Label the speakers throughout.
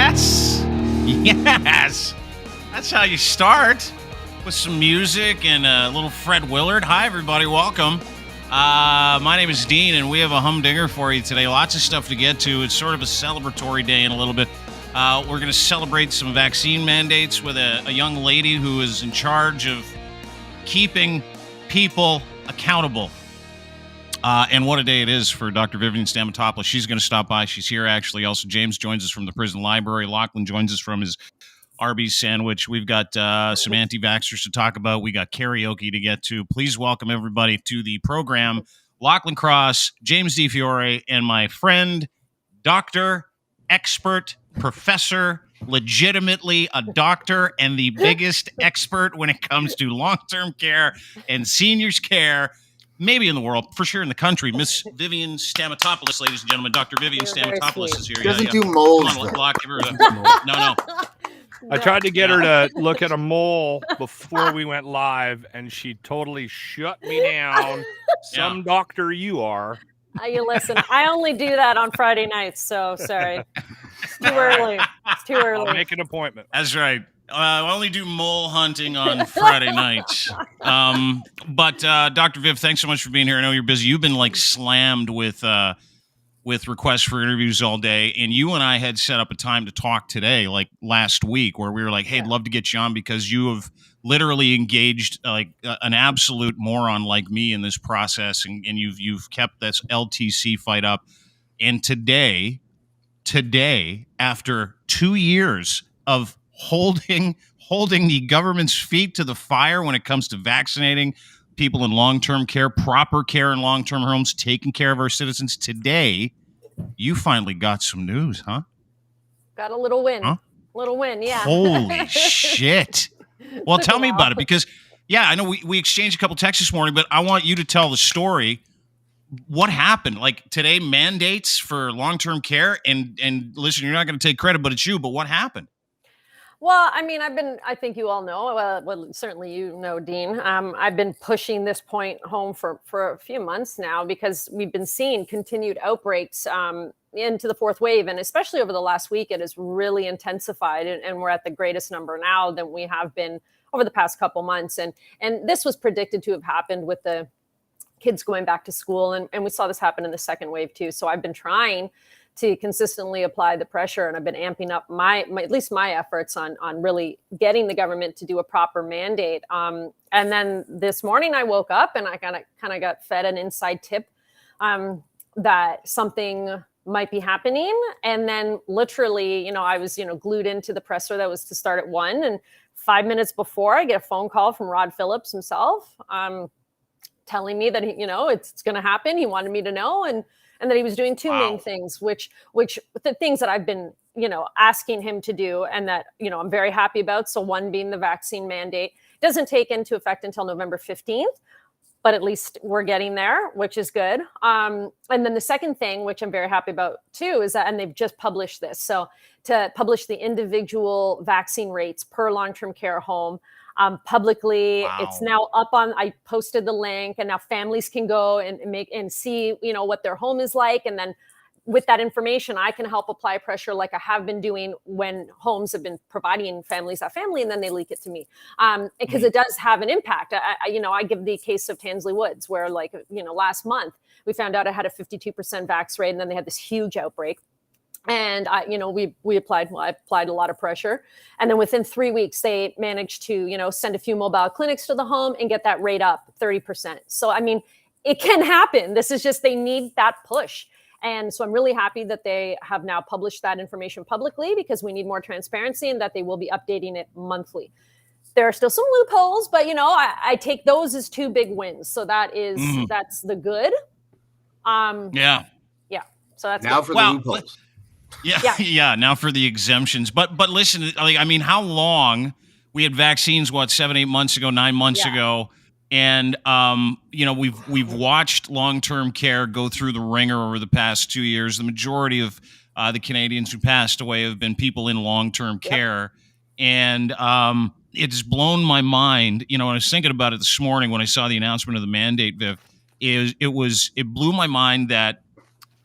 Speaker 1: Yes. That's how you start, with some music and a little Fred Willard. Hi, everybody. Welcome. My name is Dean, and we have a humdinger for you today. Lots of stuff to get to. It's sort of a celebratory day in a little bit. We're going to celebrate some vaccine mandates with a young lady who is in charge of keeping people accountable. And what a day it is for Dr. Vivian Stamatopoulos. She's going to stop by. She's here, actually. Also, James joins us from the prison library. Lachlan joins us from his Arby's sandwich. We've got some anti-vaxxers to talk about. We got karaoke to get to. Please welcome everybody to the program. Lachlan Cross, James DiFiore, and my friend, doctor, expert, professor, legitimately a doctor, and the biggest expert when it comes to long-term care and seniors care, maybe in the world, for sure in the country, Miss Vivian Stamatopoulos, ladies and gentlemen. Dr. Vivian Stamatopoulos is here.
Speaker 2: She doesn't do moles.
Speaker 1: No.
Speaker 3: I tried to get her to look at a mole before we went live, and she totally shut me down. Some doctor you are.
Speaker 4: You listen, I only do that on Friday nights, so sorry. It's too early. It's too early.
Speaker 3: I'll make an appointment.
Speaker 1: That's right. I only do mole hunting on Friday nights. But Dr. Viv, thanks so much for being here. I know you're busy. You've been like slammed with requests for interviews all day, and you and I had set up a time to talk today, like last week, where we were like, "Hey, I'd love to get you on because you have literally engaged like an absolute moron like me in this process, and you've kept this LTC fight up." And today, after 2 years of holding the government's feet to the fire when it comes to vaccinating people in long-term care, proper care in long-term homes, taking care of our citizens, today you finally got some news, huh?
Speaker 4: Got a little win.
Speaker 1: Huh?
Speaker 4: Little win, yeah.
Speaker 1: Holy shit. Well, tell me about it, because, yeah, I know we exchanged a couple texts this morning, but I want you to tell the story. What happened? Like today, mandates for long-term care, and listen, you're not going to take credit, but it's you, but what happened?
Speaker 4: Well, I mean, I think you all know, well, certainly you know, Dean, I've been pushing this point home for a few months now, because we've been seeing continued outbreaks into the fourth wave. And especially over the last week, it has really intensified, and we're at the greatest number now than we have been over the past couple months. And this was predicted to have happened with the kids going back to school. And we saw this happen in the second wave too. So I've been trying to consistently apply the pressure, and I've been amping up my at least my efforts on really getting the government to do a proper mandate. And then this morning I woke up and I kind of got fed an inside tip that something might be happening. And then literally, I was, glued into the presser that was to start at 1. And 5 minutes before, I get a phone call from Rod Phillips himself, telling me that it's going to happen. He wanted me to know, and that he was doing two main things, which the things that I've been, asking him to do, and that, I'm very happy about. So one being the vaccine mandate doesn't take into effect until November 15th, but at least we're getting there, which is good. And then the second thing, which I'm very happy about too, is that, and they've just published this. So to publish the individual vaccine rates per long-term care home, publicly. Wow. It's now up on, I posted the link, and now families can go and see, what their home is like. And then with that information, I can help apply pressure like I have been doing when homes have been providing families that family, and then they leak it to me. Because it does have an impact. I give the case of Tansley Woods, where last month we found out I had a 52% vax rate, and then they had this huge outbreak. And I applied a lot of pressure. And then within 3 weeks, they managed to, send a few mobile clinics to the home and get that rate up 30%. So, I mean, it can happen. This is just, they need that push. And so I'm really happy that they have now published that information publicly, because we need more transparency, and that they will be updating it monthly. There are still some loopholes, but, I take those as two big wins. So that's the good.
Speaker 1: Yeah.
Speaker 4: So that's
Speaker 2: now
Speaker 4: good.
Speaker 2: For the loopholes.
Speaker 1: Yeah. Now for the exemptions. But listen, I mean, how long? We had vaccines, 7-8 months ago, 9 months ago, and we've watched long-term care go through the ringer over the past 2 years. The majority of the Canadians who passed away have been people in long-term care, and it's blown my mind. I was thinking about it this morning when I saw the announcement of the mandate, Viv. It blew my mind that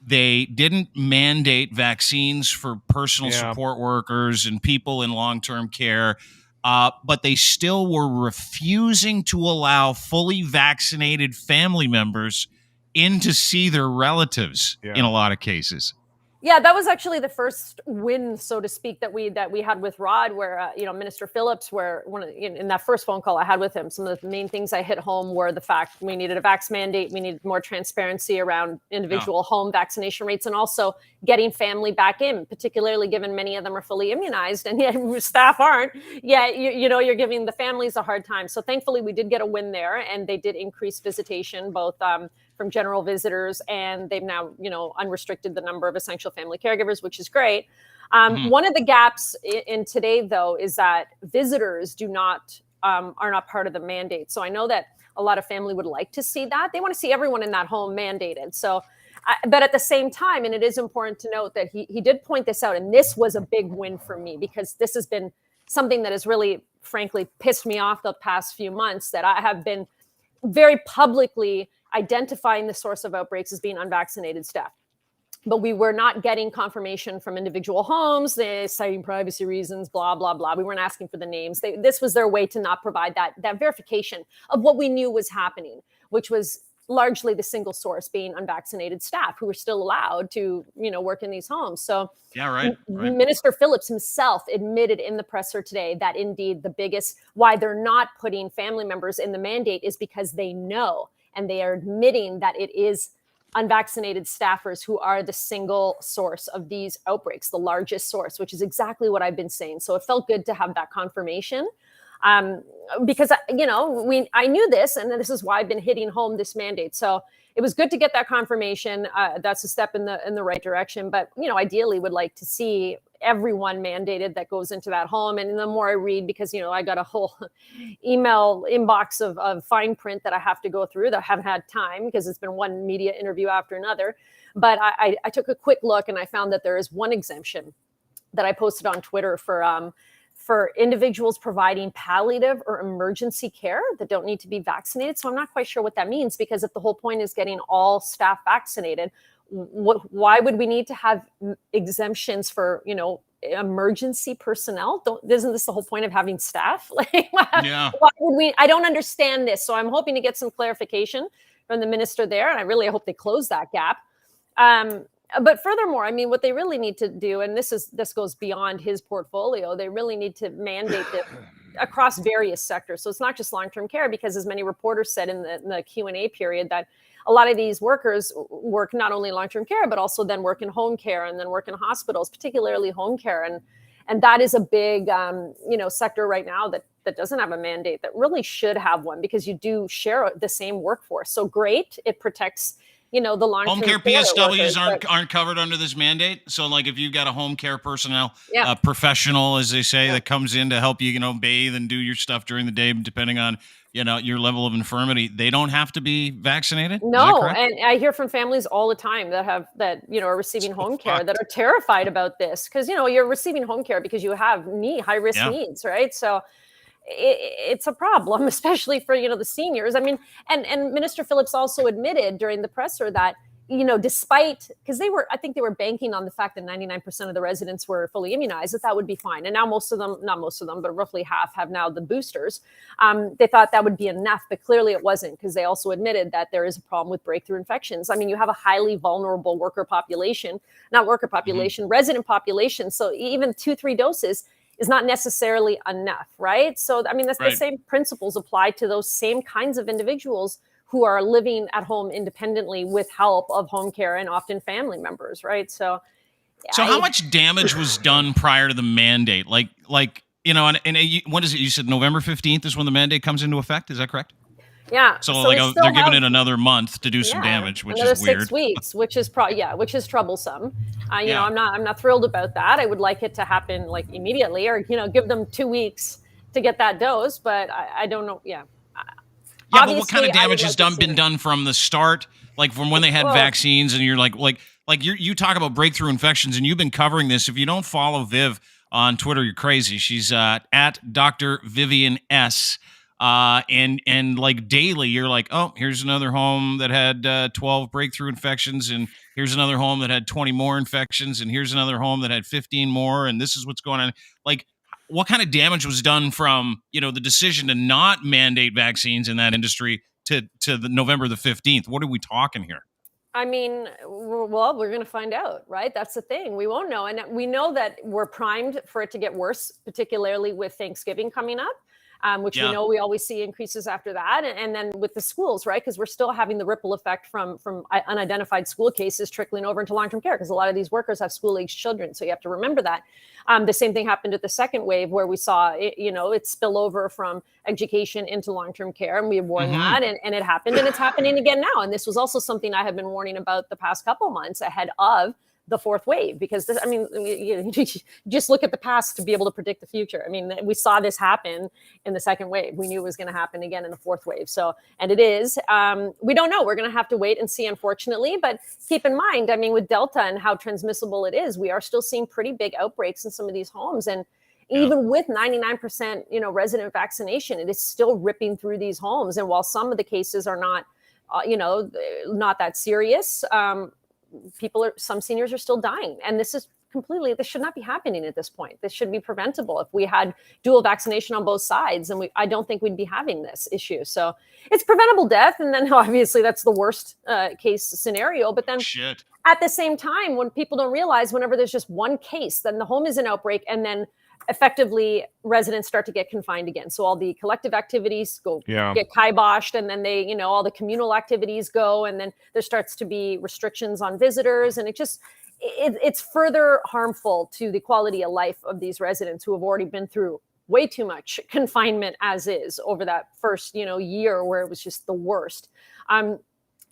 Speaker 1: They didn't mandate vaccines for personal support workers and people in long-term care, but they still were refusing to allow fully vaccinated family members in to see their relatives in a lot of cases.
Speaker 4: Yeah, that was actually the first win, so to speak, that we had with Rod, where Minister Phillips, where in that first phone call I had with him, some of the main things I hit home were the fact we needed a vax mandate, we needed more transparency around individual home vaccination rates, and also getting family back in, particularly given many of them are fully immunized and yet staff aren't. Yeah, you're giving the families a hard time. So thankfully, we did get a win there, and they did increase visitation, both from general visitors, and they've now, unrestricted the number of essential family caregivers, which is great. One of the gaps in today, though, is that visitors are not part of the mandate. So I know that a lot of family would like to see that. They want to see everyone in that home mandated. So, but at the same time, and it is important to note that he did point this out, and this was a big win for me, because this has been something that has really, frankly, pissed me off the past few months, that I have been very publicly identifying the source of outbreaks as being unvaccinated staff. But we were not getting confirmation from individual homes. They citing privacy reasons, blah, blah, blah. We weren't asking for the names. This was their way to not provide that verification of what we knew was happening, which was largely the single source being unvaccinated staff who were still allowed to, work in these homes. So
Speaker 1: right.
Speaker 4: Minister Phillips himself admitted in the presser today that indeed the biggest why they're not putting family members in the mandate is because they know, and they are admitting that it is unvaccinated staffers who are the single source of these outbreaks, the largest source, which is exactly what I've been saying. So it felt good to have that confirmation, because I knew this, and this is why I've been hitting home this mandate. So it was good to get that confirmation. That's a step in the right direction. But ideally, would like to see everyone mandated that goes into that home. And the more I read, because I got a whole email inbox of fine print that I have to go through that I haven't had time, because it's been one media interview after another. But I took a quick look, and I found that there is one exemption that I posted on Twitter for individuals providing palliative or emergency care that don't need to be vaccinated. So I'm not quite sure what that means, because if the whole point is getting all staff vaccinated, why would we need to have exemptions for, emergency personnel? Isn't this the whole point of having staff? Why would we? I don't understand this. So I'm hoping to get some clarification from the minister there, and I really hope they close that gap. But furthermore, what they really need to do, and this goes beyond his portfolio, they really need to mandate this across various sectors. So it's not just long-term care, because as many reporters said in the Q&A period, that a lot of these workers work not only long-term care, but also then work in home care and then work in hospitals, particularly home care. And that is a big, sector right now that doesn't have a mandate, that really should have one, because you do share the same workforce. So great, it protects the long-term
Speaker 1: home care PSWs aren't covered under this mandate. So, like, if you've got a home care personnel professional, as they say, that comes in to help you, bathe and do your stuff during the day, depending on your level of infirmity, they don't have to be vaccinated.
Speaker 4: No, and I hear from families all the time that are receiving home care that are terrified about this, because you're receiving home care because you have high risk needs, right? So it's a problem, especially for the seniors. And Minister Phillips also admitted during the presser that despite, because I think they were banking on the fact that 99% of the residents were fully immunized, that would be fine. And now not most of them, but roughly half have now the boosters. They thought that would be enough, but clearly it wasn't, because they also admitted that there is a problem with breakthrough infections. You have a highly vulnerable resident population. So even 2-3 doses is not necessarily enough, right? So, the same principles apply to those same kinds of individuals who are living at home independently with help of home care and often family members, right? So
Speaker 1: how much damage was done prior to the mandate? Like, what is it? You said November 15th is when the mandate comes into effect. Is that correct?
Speaker 4: Yeah.
Speaker 1: So they're giving it another month to do some damage, which is weird.
Speaker 4: 6 weeks, which is which is troublesome. I'm not thrilled about that. I would like it to happen immediately, or give them 2 weeks to get that dose. But I don't know. Yeah.
Speaker 1: Yeah, but what kind of damage has been done from the start, like from when they had vaccines? And you're like you talk about breakthrough infections, and you've been covering this. If you don't follow Viv on Twitter, you're crazy. She's at Dr. Vivian S. And like daily, you're like, oh, here's another home that had 12 breakthrough infections, and here's another home that had 20 more infections, and here's another home that had 15 more, and this is what's going on. Like, what kind of damage was done from, you know, the decision to not mandate vaccines in that industry to the November the 15th? What are we talking here?
Speaker 4: I mean, well, we're going to find out, right? That's the thing. We won't know. And we know that we're primed for it to get worse, particularly with Thanksgiving coming up, which we know we always see increases after that. And then with the schools, right? Because we're still having the ripple effect from unidentified school cases trickling over into long-term care, because a lot of these workers have school-aged children. So you have to remember that. The same thing happened at the second wave, where we saw it spill over from education into long-term care, and we had warned that, and it happened, and it's happening again now. And this was also something I have been warning about the past couple months ahead of the fourth wave, because this, I mean, you just look at the past to be able to predict the future. I mean, we saw this happen in the second wave. We knew it was going to happen again in the fourth wave. So, and it is. We don't know. We're going to have to wait and see, unfortunately. But keep in mind, I mean, with Delta and how transmissible it is, we are still seeing pretty big outbreaks in some of these homes. And even with 99%, resident vaccination, it is still ripping through these homes. And while some of the cases are not, not that serious, some seniors are still dying. And this should not be happening at this point. This should be preventable. If we had dual vaccination on both sides, and I don't think we'd be having this issue. So it's preventable death. And then obviously that's the worst case scenario. But then at the same time, when people don't realize, whenever there's just one case, then the home is an outbreak, and then effectively residents start to get confined again. So all the collective activities get kiboshed, and then they, all the communal activities go, and then there starts to be restrictions on visitors. And it's further harmful to the quality of life of these residents who have already been through way too much confinement as is over that first, year where it was just the worst.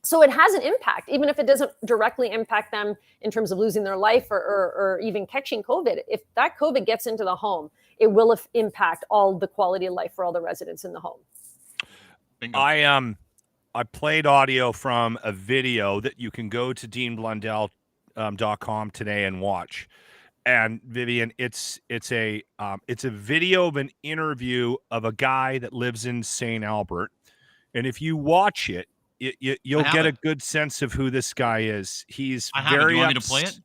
Speaker 4: So it has an impact, even if it doesn't directly impact them in terms of losing their life or even catching COVID. If that COVID gets into the home, it will impact all the quality of life for all the residents in the home.
Speaker 1: Bingo.
Speaker 3: I played audio from a video that you can go to deanblundell.com today and watch. And Vivian, it's a video of an interview of a guy that lives in St. Albert. And if you watch it, you'll get a good sense of who this guy is. He's very.
Speaker 1: Do you want me to play it?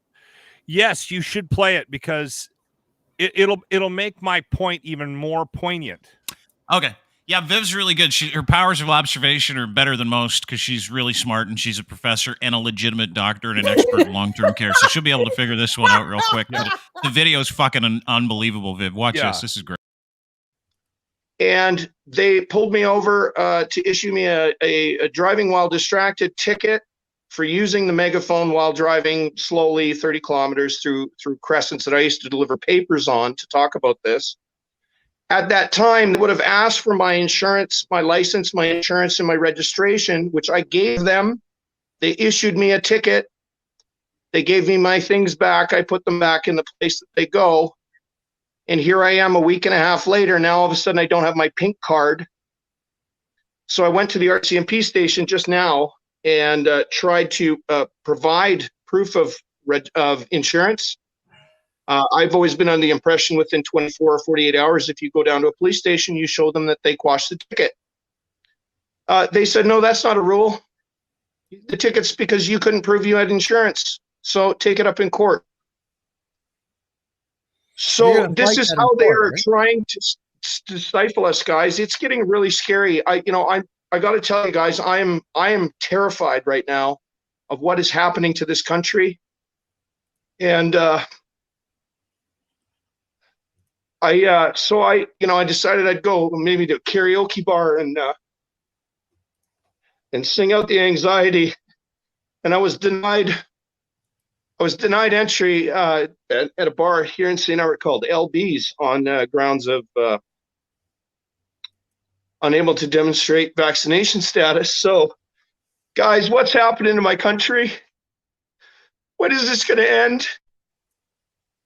Speaker 3: Yes, you should play it, because it'll make my point even more poignant.
Speaker 1: Okay. Yeah, Viv's really good. Her powers of observation are better than most, because she's really smart, and she's a professor and a legitimate doctor and an expert in long-term care. So she'll be able to figure this one out real quick. The video is fucking unbelievable, Viv. Watch this. This is great.
Speaker 2: And they pulled me over to issue me a driving while distracted ticket for using the megaphone while driving slowly 30 kilometers through crescents that I used to deliver papers on to talk about this. At that time, they would have asked for my insurance, my license, my insurance, and my registration, which I gave them. They issued me a ticket. They gave me my things back. I put them back in the place that they go. And here I am a week and a half later. Now all of a sudden I don't have my pink card. So I went to the RCMP station just now and tried to provide proof of insurance. I've always been under the impression within 24 or 48 hours, if you go down to a police station, you show them that they quashed the ticket. They said, no, that's not a rule. The ticket's because you couldn't prove you had insurance. So take it up in court. So this is how they are trying to stifle us, guys. It's getting really scary. I got to tell you guys, I am terrified right now of what is happening to this country. And I decided I'd go maybe to a karaoke bar and sing out the anxiety. And I was denied entry at a bar here in St. Albert called LB's on grounds of unable to demonstrate vaccination status. So, guys, what's happening to my country? When is this going to end?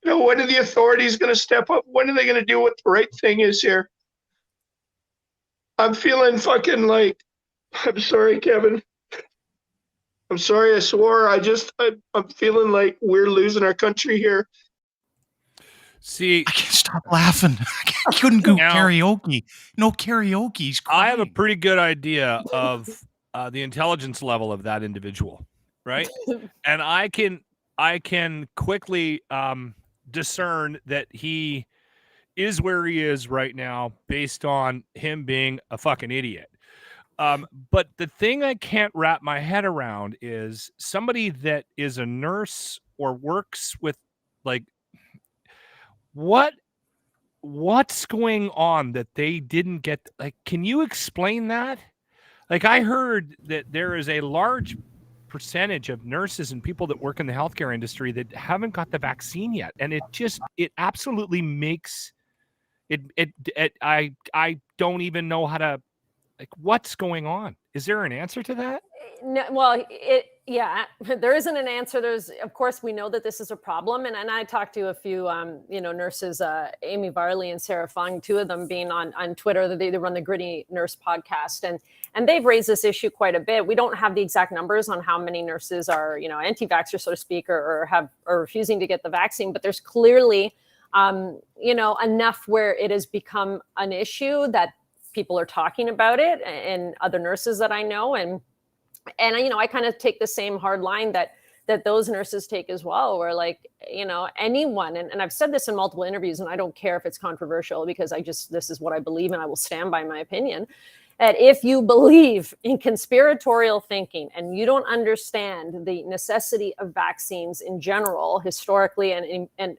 Speaker 2: When are the authorities going to step up? When are they going to do what the right thing is here? I'm feeling fucking like, I'm sorry, Kevin. I'm sorry I swore. I'm feeling like we're losing our country here.
Speaker 3: See,
Speaker 1: I can't stop laughing. I couldn't do
Speaker 3: Now-
Speaker 1: karaoke. No karaoke's
Speaker 3: I have a
Speaker 1: crying.
Speaker 3: pretty good idea of the intelligence level of that individual, right? And I can quickly discern that he is where he is right now based on him being a fucking idiot. But the thing I can't wrap my head around is somebody that is a nurse or works with, like, what's going on that they didn't get. Like, can you explain that? Like, I heard that there is a large percentage of nurses and people that work in the healthcare industry that haven't got the vaccine yet, and it absolutely makes it I don't even know how to, like, what's going on. Is there an answer to that?
Speaker 4: No, well, yeah, there isn't an answer. Of course, we know that this is a problem, and I talked to a few, nurses, Amy Varley and Sarah Fung, two of them being on Twitter. They run the Gritty Nurse podcast, and they've raised this issue quite a bit. We don't have the exact numbers on how many nurses are, anti-vaxxers, so to speak, or refusing to get the vaccine, but there's clearly, enough where it has become an issue that people are talking about it, and other nurses that I know, and I kind of take the same hard line that those nurses take as well, where, like, anyone, and I've said this in multiple interviews, and I don't care if it's controversial, because this is what I believe, and I will stand by my opinion, that if you believe in conspiratorial thinking and you don't understand the necessity of vaccines in general, historically, and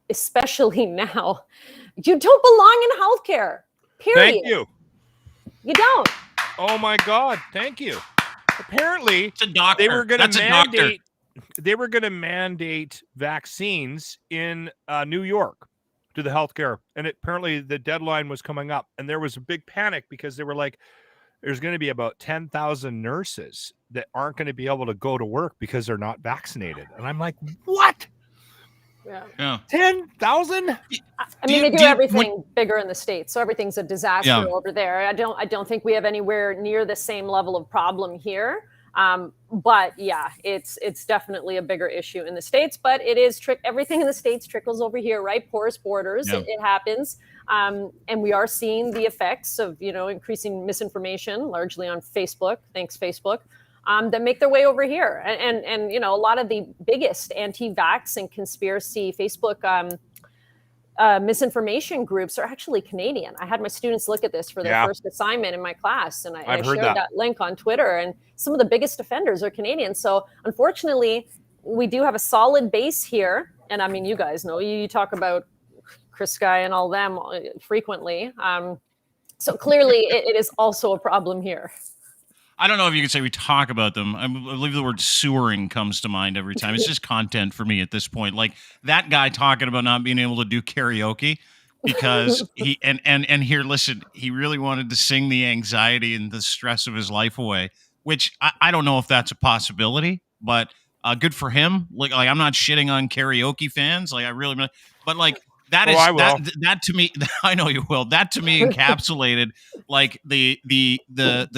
Speaker 4: especially now, you don't belong in healthcare, period.
Speaker 3: Thank you.
Speaker 4: You don't.
Speaker 3: Oh my God, thank you. Apparently,
Speaker 1: It's a doctor.
Speaker 3: they were going
Speaker 1: That's
Speaker 3: to
Speaker 1: a doctor.
Speaker 3: mandate vaccines in New York to the healthcare, and apparently the deadline was coming up, and there was a big panic because they were like, there's going to be about 10,000 nurses that aren't going to be able to go to work because they're not vaccinated. And I'm like, what?
Speaker 4: Yeah.
Speaker 3: 10,000?
Speaker 4: I mean, they do everything bigger in the States, so everything's a disaster over there. I don't think we have anywhere near the same level of problem here. But yeah, it's definitely a bigger issue in the States. But it is everything in the States trickles over here, right? Porous borders.
Speaker 1: Yeah.
Speaker 4: It happens, and we are seeing the effects of increasing misinformation, largely on Facebook. Thanks, Facebook. That make their way over here. And a lot of the biggest anti-vax and conspiracy Facebook misinformation groups are actually Canadian. I had my students look at this for their first assignment in my class, and I shared that link on Twitter, and some of the biggest offenders are Canadian. So unfortunately, we do have a solid base here. And I mean, you guys know, you talk about Chris Guy and all them frequently. So clearly it is also a problem here.
Speaker 1: I don't know if you could say we talk about them. I believe the word sewering comes to mind every time. It's just content for me at this point. Like that guy talking about not being able to do karaoke because he and here, listen, he really wanted to sing the anxiety and the stress of his life away, which I don't know if that's a possibility, but good for him. Like I'm not shitting on karaoke fans. Like I really, but like that is that to me. I know you will. That to me encapsulated like the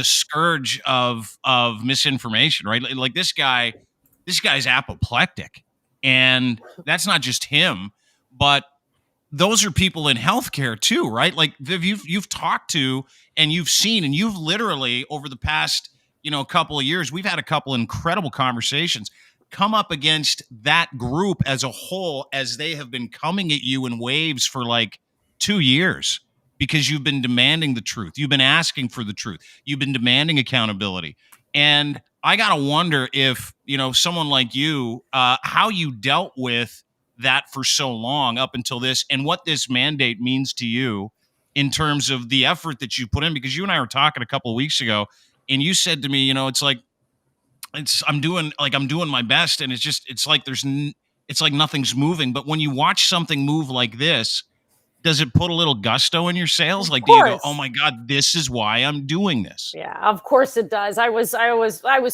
Speaker 1: scourge of misinformation, right? Like this guy's apoplectic, and that's not just him, but those are people in healthcare too, right? Like Viv, you've talked to and you've seen, and you've literally over the past couple of years, we've had a couple incredible conversations. Come up against that group as a whole, as they have been coming at you in waves for like 2 years because you've been demanding the truth. You've been asking for the truth. You've been demanding accountability. And I got to wonder if, someone like you, how you dealt with that for so long up until this, and what this mandate means to you in terms of the effort that you put in, because you and I were talking a couple of weeks ago and you said to me, it's like, I'm doing my best, and it's like nothing's moving. But when you watch something move like this, does it put a little gusto in your sails? Like, do you go, oh my God, this is why I'm doing this?
Speaker 4: Yeah, of course it does. I was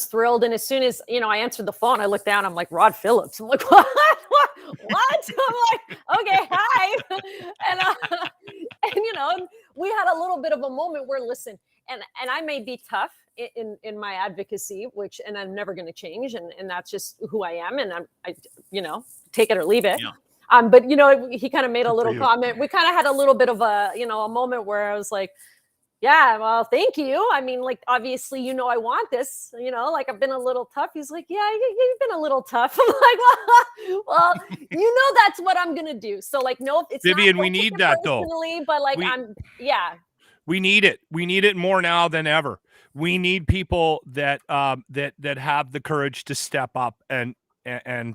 Speaker 4: thrilled. And as soon as, I answered the phone, I looked down, I'm like, Rod Phillips. I'm like, what? I'm like, okay, hi. And we had a little bit of a moment where, listen, and I may be tough in my advocacy, and I'm never going to change. And that's just who I am. And I take it or leave it.
Speaker 1: Yeah.
Speaker 4: But he kind of made a
Speaker 3: Good for
Speaker 4: little
Speaker 3: you.
Speaker 4: comment. We kind of had a little bit of a moment where I was like, yeah, well, thank you. I mean, like, obviously, I want this, like, I've been a little tough. He's like, yeah, you've been a little tough. I'm like, well, that's what I'm going to do. So, like, no, it's
Speaker 3: Vivian,
Speaker 4: not
Speaker 3: we need that though.
Speaker 4: But like,
Speaker 3: We-
Speaker 4: yeah.
Speaker 3: We need it. We need it more now than ever. We need people that that have the courage to step up and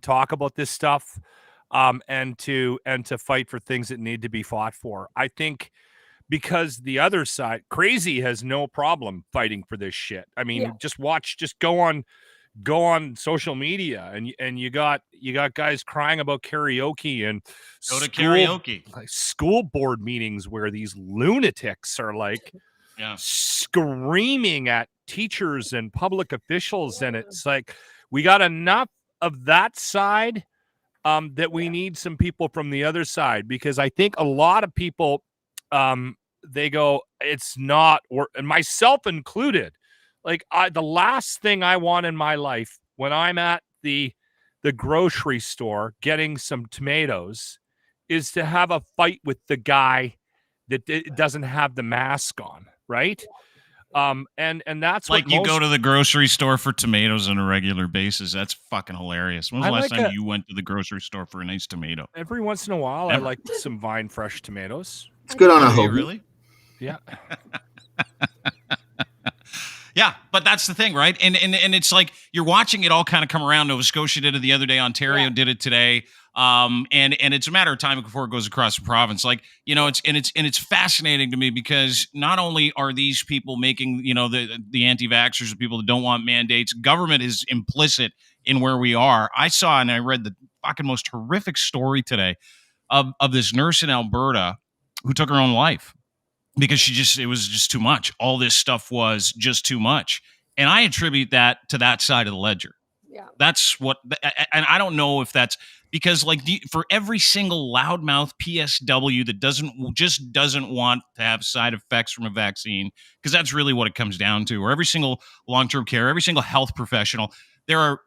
Speaker 3: talk about this stuff, and to fight for things that need to be fought for. I think because the other side, crazy, has no problem fighting for this shit. I mean, just go on social media and you got guys crying about karaoke and
Speaker 1: Go to karaoke.
Speaker 3: like school board meetings where these lunatics are like screaming at teachers and public officials, and it's like we got enough of that side that we need some people from the other side, because I think a lot of people they go, it's not, or and myself included. Like, the last thing I want in my life when I'm at the grocery store getting some tomatoes is to have a fight with the guy that doesn't have the mask on, right? And that's
Speaker 1: like
Speaker 3: what
Speaker 1: you go to the grocery store for tomatoes on a regular basis. That's fucking hilarious. When was the last time you went to the grocery store for a nice tomato?
Speaker 3: Every once in a while, I like some Vine fresh tomatoes.
Speaker 5: It's good on a hoagie.
Speaker 1: Really?
Speaker 3: Yeah.
Speaker 1: Yeah, but that's the thing, right? And it's like you're watching it all kind of come around. Nova Scotia did it the other day. Ontario did it today. And it's a matter of time before it goes across the province. Like, it's fascinating to me because not only are these people making, the anti-vaxxers, the people that don't want mandates, government is implicit in where we are. I saw and I read the fucking most horrific story today of this nurse in Alberta who took her own life because it was just too much. All this stuff was just too much. And I attribute that to that side of the ledger.
Speaker 4: Yeah.
Speaker 1: That's what, and I don't know if that's because for every single loudmouth PSW that doesn't want to have side effects from a vaccine, because that's really what it comes down to, or every single long-term care, every single health professional, there are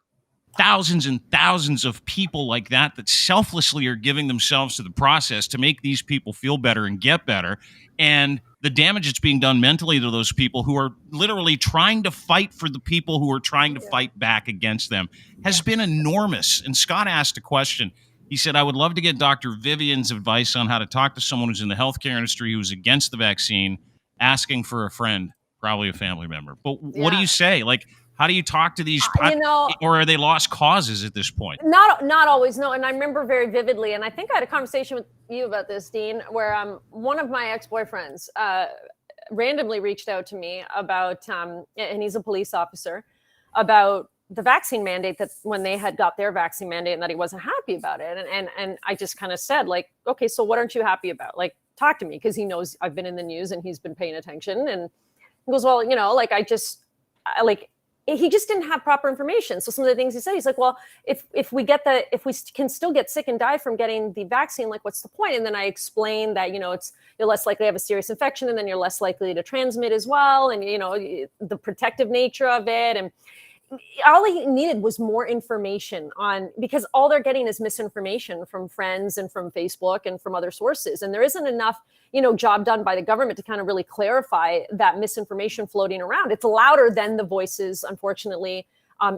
Speaker 1: thousands and thousands of people like that selflessly are giving themselves to the process to make these people feel better and get better. And the damage that's being done mentally to those people who are literally trying to fight for the people who are trying to fight back against them has been enormous. And Scott asked a question. He said, I would love to get Dr. Vivian's advice on how to talk to someone who's in the healthcare industry who's against the vaccine, asking for a friend, probably a family member. But what do you say? Like, how do you talk to these, or are they lost causes at this point?
Speaker 4: Not always, no. And I remember very vividly, and I think I had a conversation with you about this, Dean, where one of my ex-boyfriends randomly reached out to me about, and he's a police officer, about the vaccine mandate, that when they had got their vaccine mandate and that he wasn't happy about it. And I just kind of said, like, okay, so what aren't you happy about? Like, talk to me, because he knows I've been in the news and he's been paying attention. And he goes, well, like, he just didn't have proper information. So some of the things he said, he's like, well, if we can still get sick and die from getting the vaccine, like, what's the point? And then I explained that, you're less likely to have a serious infection, and then you're less likely to transmit as well. And, the protective nature of it. And all he needed was more information because all they're getting is misinformation from friends and from Facebook and from other sources. And there isn't enough, job done by the government to kind of really clarify that misinformation floating around. It's louder than the voices, unfortunately,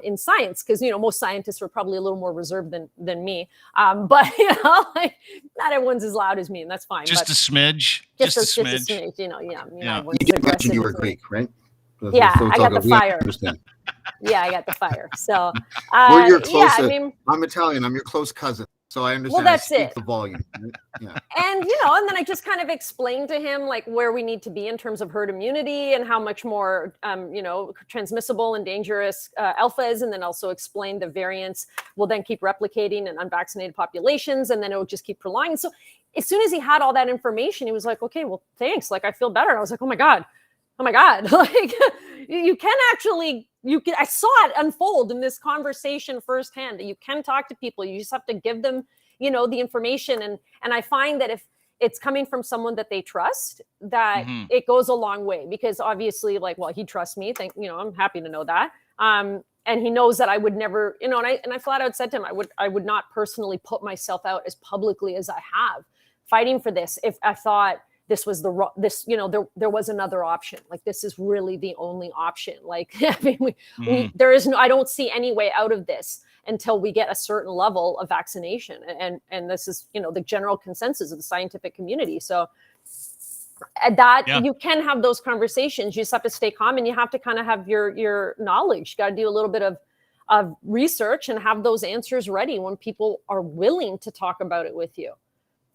Speaker 4: in science, because, most scientists are probably a little more reserved than me. But, not everyone's as loud as me, and that's fine.
Speaker 1: Just a smidge.
Speaker 4: Just a smidge.
Speaker 5: You did mention you were Greek, right?
Speaker 4: Yeah, I got the fire. Yeah, I got the fire. So,
Speaker 5: we're your close.
Speaker 4: Yeah,
Speaker 5: I'm Italian. I'm your close cousin, so I understand.
Speaker 4: Well, that's
Speaker 5: I speak the volume. Right? Yeah.
Speaker 4: And and then I just kind of explained to him like where we need to be in terms of herd immunity and how much more transmissible and dangerous alpha is, and then also explained the variants will then keep replicating in unvaccinated populations, and then it will just keep prolonging. So as soon as he had all that information, he was like, okay, well, thanks. Like, I feel better. I was like, oh my God, like I saw it unfold in this conversation firsthand, that you can talk to people. You just have to give them, the information. And I find that if it's coming from someone that they trust, that it goes a long way, because obviously, like, well, he trusts me. I'm happy to know that. And and he knows that I would never, and I flat out said to him, I would not personally put myself out as publicly as I have fighting for this if I thought this was there was another option. Like, this is really the only option. Like, I mean, there is no, I don't see any way out of this until we get a certain level of vaccination. And this is, the general consensus of the scientific community. So you can have those conversations. You just have to stay calm, and you have to kind of have your knowledge. You got to do a little bit of research and have those answers ready when people are willing to talk about it with you.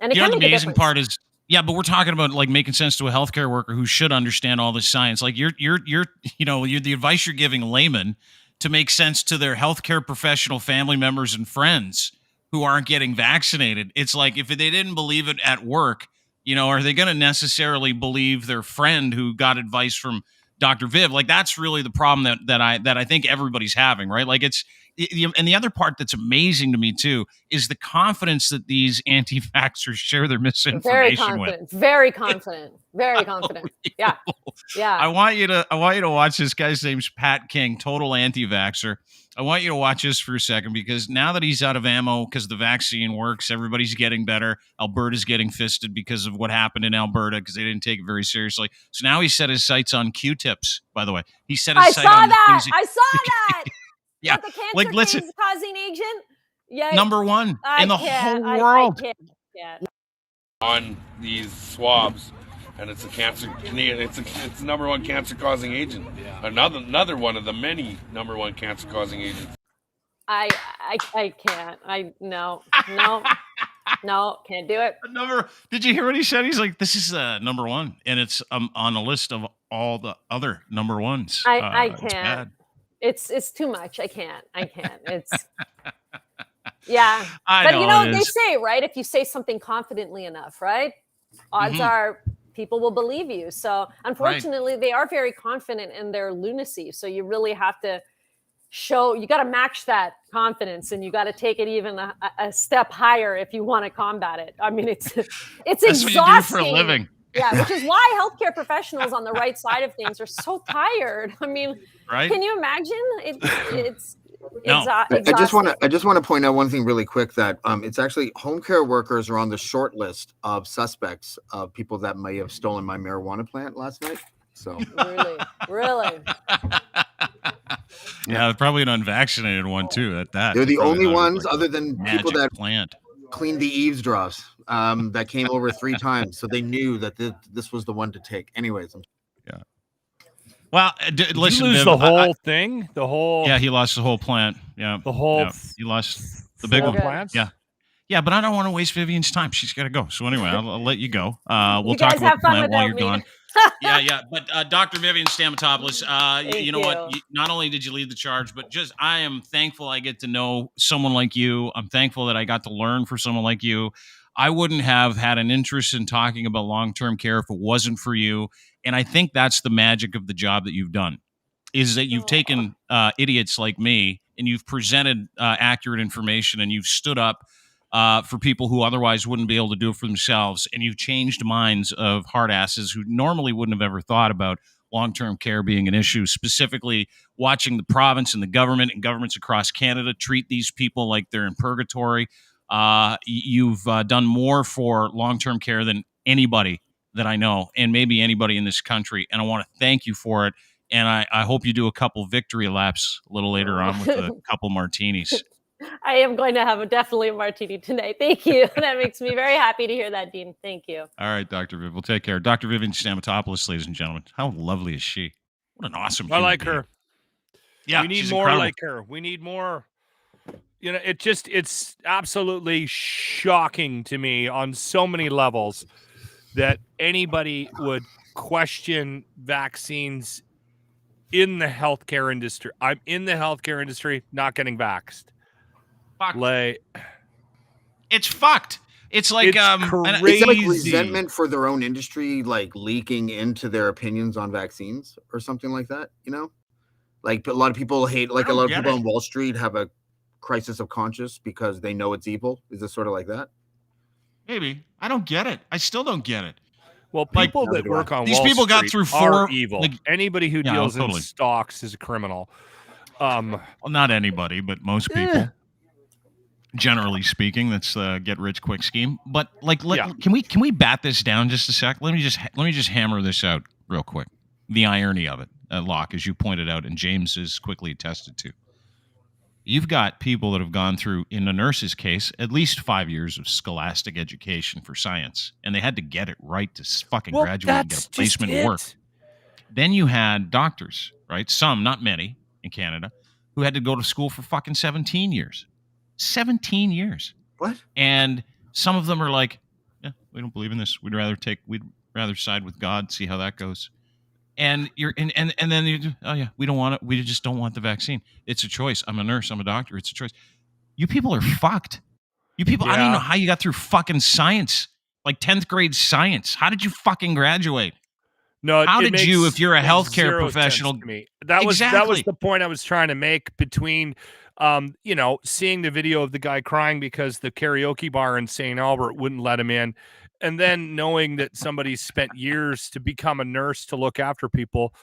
Speaker 4: And it can
Speaker 1: the
Speaker 4: make a
Speaker 1: amazing
Speaker 4: difference.
Speaker 1: part is, but we're talking about like making sense to a healthcare worker who should understand all this science. Like you're the advice you're giving laymen to make sense to their healthcare professional family members and friends who aren't getting vaccinated. It's like, if they didn't believe it at work, are they going to necessarily believe their friend who got advice from Dr. Viv? Like, that's really the problem that I think everybody's having, right? Like, and the other part that's amazing to me too is the confidence that these anti-vaxxers share their misinformation with.
Speaker 4: Very confident. Very confident. Yeah. Yeah.
Speaker 1: I want you to watch this guy's name's Pat King, total anti-vaxxer. I want you to watch this for a second, because now that he's out of ammo because the vaccine works, everybody's getting better. Alberta's getting fisted because of what happened in Alberta because they didn't take it very seriously. So now he set his sights on Q-tips, by the way. He set his sights on
Speaker 4: I saw that.
Speaker 1: Yeah.
Speaker 4: The cancer causing agent. Yeah.
Speaker 1: Number one in the whole world.
Speaker 4: I can't.
Speaker 6: On these swabs, and it's a cancer. It's the number one cancer-causing agent. Another one of the many number one cancer-causing agents.
Speaker 4: I can't. No, can't do it.
Speaker 1: Did you hear what he said? He's like, this is number one, and it's on a list of all the other number ones.
Speaker 4: I
Speaker 1: It's
Speaker 4: can't.
Speaker 1: bad.
Speaker 4: It's too much. I can't. It's yeah.
Speaker 1: I know
Speaker 4: they say, right? If you say something confidently enough, right? Odds are people will believe you. So unfortunately, they are very confident in their lunacy. So you really have to you got to match that confidence, and you got to take it even a step higher if you want to combat it. I mean, it's
Speaker 1: That's
Speaker 4: exhausting.
Speaker 1: what you do for a living.
Speaker 4: Yeah, which is why healthcare professionals on the right side of things are so tired. I mean,
Speaker 1: right?
Speaker 4: Can you imagine? It's
Speaker 1: No.
Speaker 5: I just want to point out one thing really quick, that it's actually home care workers are on the short list of suspects of people that may have stolen my marijuana plant last night. So
Speaker 4: really.
Speaker 1: Yeah, probably an unvaccinated one too. At that,
Speaker 5: they're the only ones, other than people that
Speaker 1: plant
Speaker 5: cleaned the eavesdrops that came over 3 times, so they knew that this was the one to take. Anyways,
Speaker 1: yeah. Well, listen,
Speaker 3: you lose
Speaker 1: Viv,
Speaker 3: the whole thing, the whole.
Speaker 1: Yeah, he lost the whole plant. Yeah,
Speaker 3: the whole.
Speaker 1: Yeah. He lost the big one.
Speaker 3: Plants?
Speaker 1: Yeah. Yeah, but I don't want to waste Vivian's time. She's got to go. So anyway, I'll let you go. We'll
Speaker 4: you
Speaker 1: talk
Speaker 4: guys
Speaker 1: about
Speaker 4: have
Speaker 1: the plant
Speaker 4: fun
Speaker 1: while you're
Speaker 4: without me.
Speaker 1: gone. Yeah. But Dr. Vivian Stamatopoulos, you know what? Not only did you lead the charge, but I am thankful I get to know someone like you. I'm thankful that I got to learn from someone like you. I wouldn't have had an interest in talking about long-term care if it wasn't for you. And I think that's the magic of the job that you've done, is that you've taken idiots like me and you've presented accurate information, and you've stood up for people who otherwise wouldn't be able to do it for themselves. And you've changed minds of hard asses who normally wouldn't have ever thought about long-term care being an issue, specifically watching the province and the government and governments across Canada treat these people like they're in purgatory. You've done more for long-term care than anybody that I know, and maybe anybody in this country. And I want to thank you for it. And I hope you do a couple victory laps a little later on with a couple martinis.
Speaker 4: I am going to have definitely a martini tonight. Thank you. That makes me very happy to hear that, Dean. Thank you.
Speaker 1: All right, Dr. Viv. We'll take care. Dr. Vivian Stamatopoulos, ladies and gentlemen. How lovely is she? What an awesome
Speaker 3: I like
Speaker 1: being.
Speaker 3: her.
Speaker 1: Yeah,
Speaker 3: we need
Speaker 1: she's
Speaker 3: more
Speaker 1: incredible.
Speaker 3: like her. We need more. You know, it's absolutely shocking to me on so many levels that anybody would question vaccines in the healthcare industry. I'm in the healthcare industry, not getting vaxxed.
Speaker 1: Fucked.
Speaker 3: It's
Speaker 1: fucked. It's like
Speaker 3: crazy.
Speaker 5: Is it like resentment for their own industry, like leaking into their opinions on vaccines or something like that? You know, like a lot of people hate, like a lot of people on Wall Street have a crisis of conscience because they know it's evil. Is this sort of like that?
Speaker 1: Maybe. I don't get it. I still don't get it.
Speaker 3: Well, people that work on
Speaker 1: these
Speaker 3: Wall
Speaker 1: people got
Speaker 3: Street
Speaker 1: through
Speaker 3: are
Speaker 1: four
Speaker 3: evil.
Speaker 1: like,
Speaker 3: Anybody who deals
Speaker 1: totally.
Speaker 3: in stocks is a criminal.
Speaker 1: Well, not anybody, but most people. Generally speaking, that's get rich quick scheme. But like, can we bat this down just a sec? Let me just hammer this out real quick. The irony of it, Locke, as you pointed out, and James is quickly attested to. You've got people that have gone through, in a nurse's case, at least 5 years of scholastic education for science, and they had to get it right to fucking graduate and get a placement work. Then you had doctors, right? Some, not many, in Canada, who had to go to school for fucking 17 years. 17 years.
Speaker 5: What?
Speaker 1: And some of them are like, yeah, we don't believe in this. We'd rather side with God, see how that goes. And and then you, oh yeah, we don't want it. We just don't want the vaccine. It's a choice. I'm a nurse. I'm a doctor. It's a choice. You people are fucked. You people, I don't even know how you got through fucking science, like 10th grade science. How did you fucking graduate?
Speaker 3: No,
Speaker 1: how did you, if you're a healthcare
Speaker 3: professional,
Speaker 1: to me?
Speaker 3: That was the point I was trying to make between, seeing the video of the guy crying because the karaoke bar in St. Albert wouldn't let him in, and then knowing that somebody spent years to become a nurse to look after people.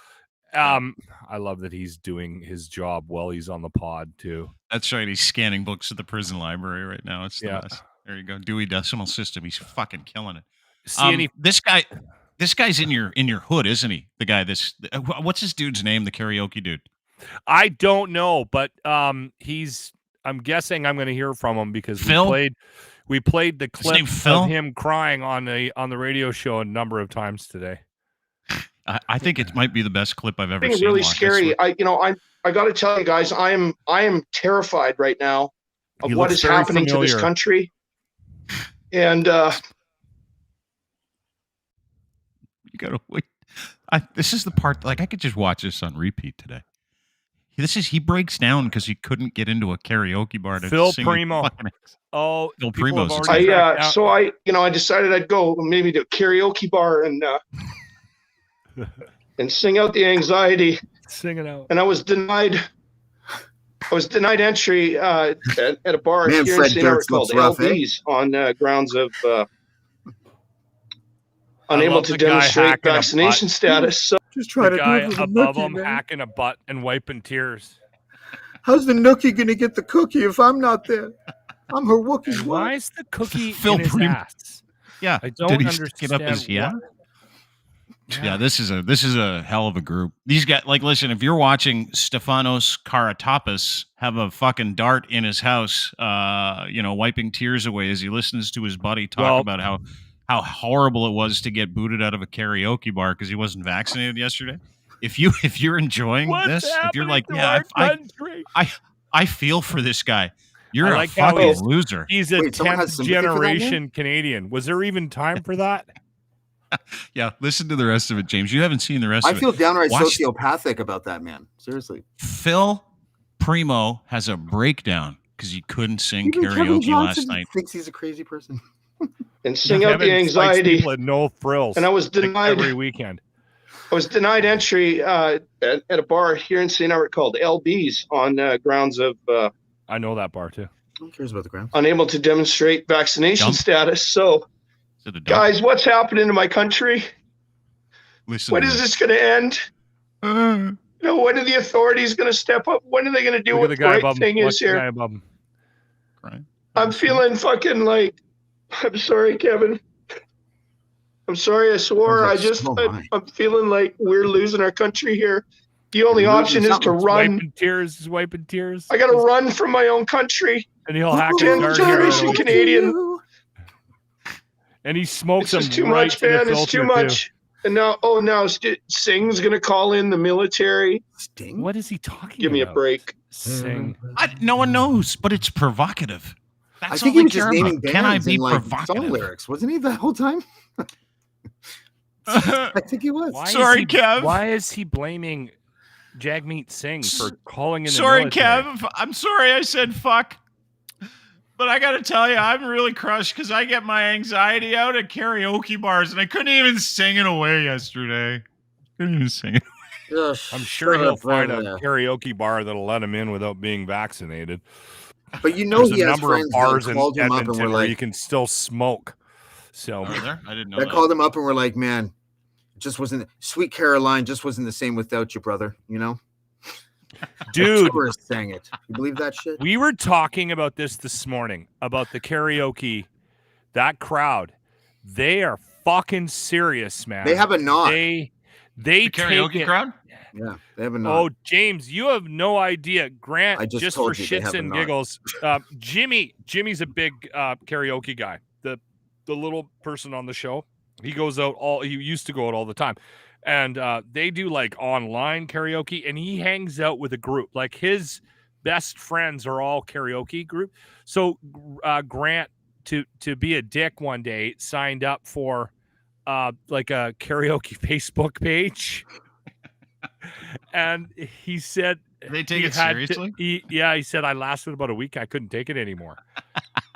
Speaker 3: I love that he's doing his job while he's on the pod too.
Speaker 1: That's right. He's scanning books at the prison library right now. It's the best. There you go. Dewey Decimal System. He's fucking killing it. This guy's in your hood, isn't he? The guy. What's his dude's name? The karaoke dude.
Speaker 3: I don't know, but I'm guessing I'm going to hear from him because we played the clip of him crying on the radio show a number of times today.
Speaker 1: I think it might be the best clip I've ever seen.
Speaker 2: It's really scary. I got to tell you guys, I am terrified right now of what is happening to this country. And you
Speaker 1: gotta wait. This is the part. Like, I could just watch this on repeat today. He breaks down because he couldn't get into a karaoke bar to
Speaker 3: Phil
Speaker 1: sing.
Speaker 3: Primo.
Speaker 1: Phil Primo's.
Speaker 2: I decided I'd go maybe to a karaoke bar and and sing out the anxiety.
Speaker 3: Sing it out.
Speaker 2: And I was denied entry at a bar here in St. Albert called LTC on grounds of unable to demonstrate vaccination status. So
Speaker 5: just try to
Speaker 3: guy
Speaker 5: do it
Speaker 3: above him hacking a butt and wiping tears.
Speaker 5: How's the nookie gonna get the cookie if I'm not there? I'm her Wookie's wife.
Speaker 3: Why is the cookie
Speaker 1: Phil
Speaker 3: in his ass?
Speaker 1: Yeah,
Speaker 3: I don't understand.
Speaker 1: Yeah, this is a hell of a group. These guys, like, listen, if you're watching Stefanos Karatapis have a fucking dart in his house, wiping tears away as he listens to his buddy talk about how horrible it was to get booted out of a karaoke bar because he wasn't vaccinated yesterday. If you're enjoying this, if you're like, yeah, I feel for this guy. You're a fucking loser.
Speaker 3: He's a 10th generation Canadian. Was there even time for that?
Speaker 1: Yeah, listen to the rest of it, James. You haven't seen the rest of it.
Speaker 5: I feel downright sociopathic about that, man. Seriously.
Speaker 1: Phil Primo has a breakdown because he couldn't sing karaoke last night.
Speaker 5: Thinks he's a crazy person.
Speaker 2: And sing out the anxiety.
Speaker 3: People had no frills.
Speaker 2: And I was denied
Speaker 3: every weekend.
Speaker 2: I was denied entry at a bar here in St. Albert called LB's on grounds of.
Speaker 3: I know that bar too.
Speaker 5: Who cares about the ground?
Speaker 2: Unable to demonstrate vaccination status. So, guys, what's happening to my country? When is this going to end? When are the authorities going to step up? When are they going to do what the right thing is here? I'm feeling fucking like. I'm sorry, Kevin. I'm sorry I swore. I'm feeling like we're losing our country here. The only option is to run.
Speaker 3: Wiping tears.
Speaker 2: I got to run from my own country.
Speaker 3: And he'll hack
Speaker 2: 10th generation Canadian.
Speaker 3: And he smokes them.
Speaker 2: It's too much, man. It's too much. And now, Sing's going to call in the military.
Speaker 5: Sting?
Speaker 3: What is he talking about?
Speaker 2: Give me a break.
Speaker 3: Sing.
Speaker 1: No one knows, but it's provocative.
Speaker 5: I think he was just naming bands.
Speaker 1: Can I be
Speaker 5: provocative? Song lyrics, wasn't he, the whole time? I think he was.
Speaker 1: Kev.
Speaker 3: Why is he blaming Jagmeet Singh for calling in the
Speaker 1: military?
Speaker 3: Kev.
Speaker 1: I'm sorry I said fuck. But I got to tell you, I'm really crushed because I get my anxiety out at karaoke bars, and I couldn't even sing it away yesterday. Couldn't even sing it away.
Speaker 3: I'm sure he'll find a karaoke bar that'll let him in without being vaccinated.
Speaker 5: But he has a number of bars in Edmonton where
Speaker 3: you can still smoke. So
Speaker 1: I didn't know
Speaker 5: that. I called him up and we're like, man, it just wasn't. Sweet Caroline just wasn't the same without you, brother. You know.
Speaker 3: Dude,
Speaker 5: Tourists sang it. You believe that shit?
Speaker 3: we were talking about this morning about the karaoke. That crowd, they are fucking serious, man.
Speaker 5: They have a knot.
Speaker 3: They
Speaker 1: The
Speaker 3: take
Speaker 1: karaoke
Speaker 3: it.
Speaker 1: crowd?
Speaker 5: Yeah, they have a knot.
Speaker 3: Oh, James, you have no idea. Grant,
Speaker 5: I just
Speaker 3: for
Speaker 5: told you they
Speaker 3: shits
Speaker 5: have a
Speaker 3: and
Speaker 5: knot.
Speaker 3: giggles, Jimmy's a big karaoke guy. The little person on the show. He goes out he used to go out all the time. And they do like online karaoke, and he hangs out with a group. Like his best friends are all karaoke group. So Grant, to be a dick one day, signed up for like a karaoke Facebook page. And he said
Speaker 1: They take it seriously?
Speaker 3: He said, I lasted about a week. I couldn't take it anymore.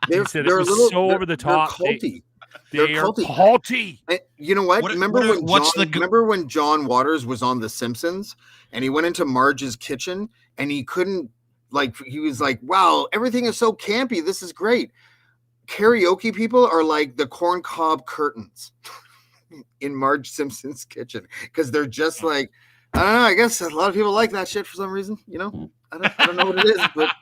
Speaker 5: They're,
Speaker 3: He said
Speaker 5: they're
Speaker 3: it was
Speaker 5: a little,
Speaker 3: so
Speaker 5: they're-
Speaker 3: over the top.
Speaker 5: They're culty.
Speaker 3: They
Speaker 5: They're
Speaker 3: are
Speaker 5: culty.
Speaker 3: culty.
Speaker 5: And you know what?
Speaker 1: What-
Speaker 5: remember
Speaker 1: what-
Speaker 5: when
Speaker 1: what's
Speaker 5: John?
Speaker 1: the
Speaker 5: Remember when John Waters was on The Simpsons and he went into Marge's kitchen and he couldn't, like, he was like, "Wow, everything is so campy. This is great." Karaoke people are like the corncob curtains in Marge Simpson's kitchen because they're just like, I don't know. I guess a lot of people like that shit for some reason. You know, I don't know what it is, but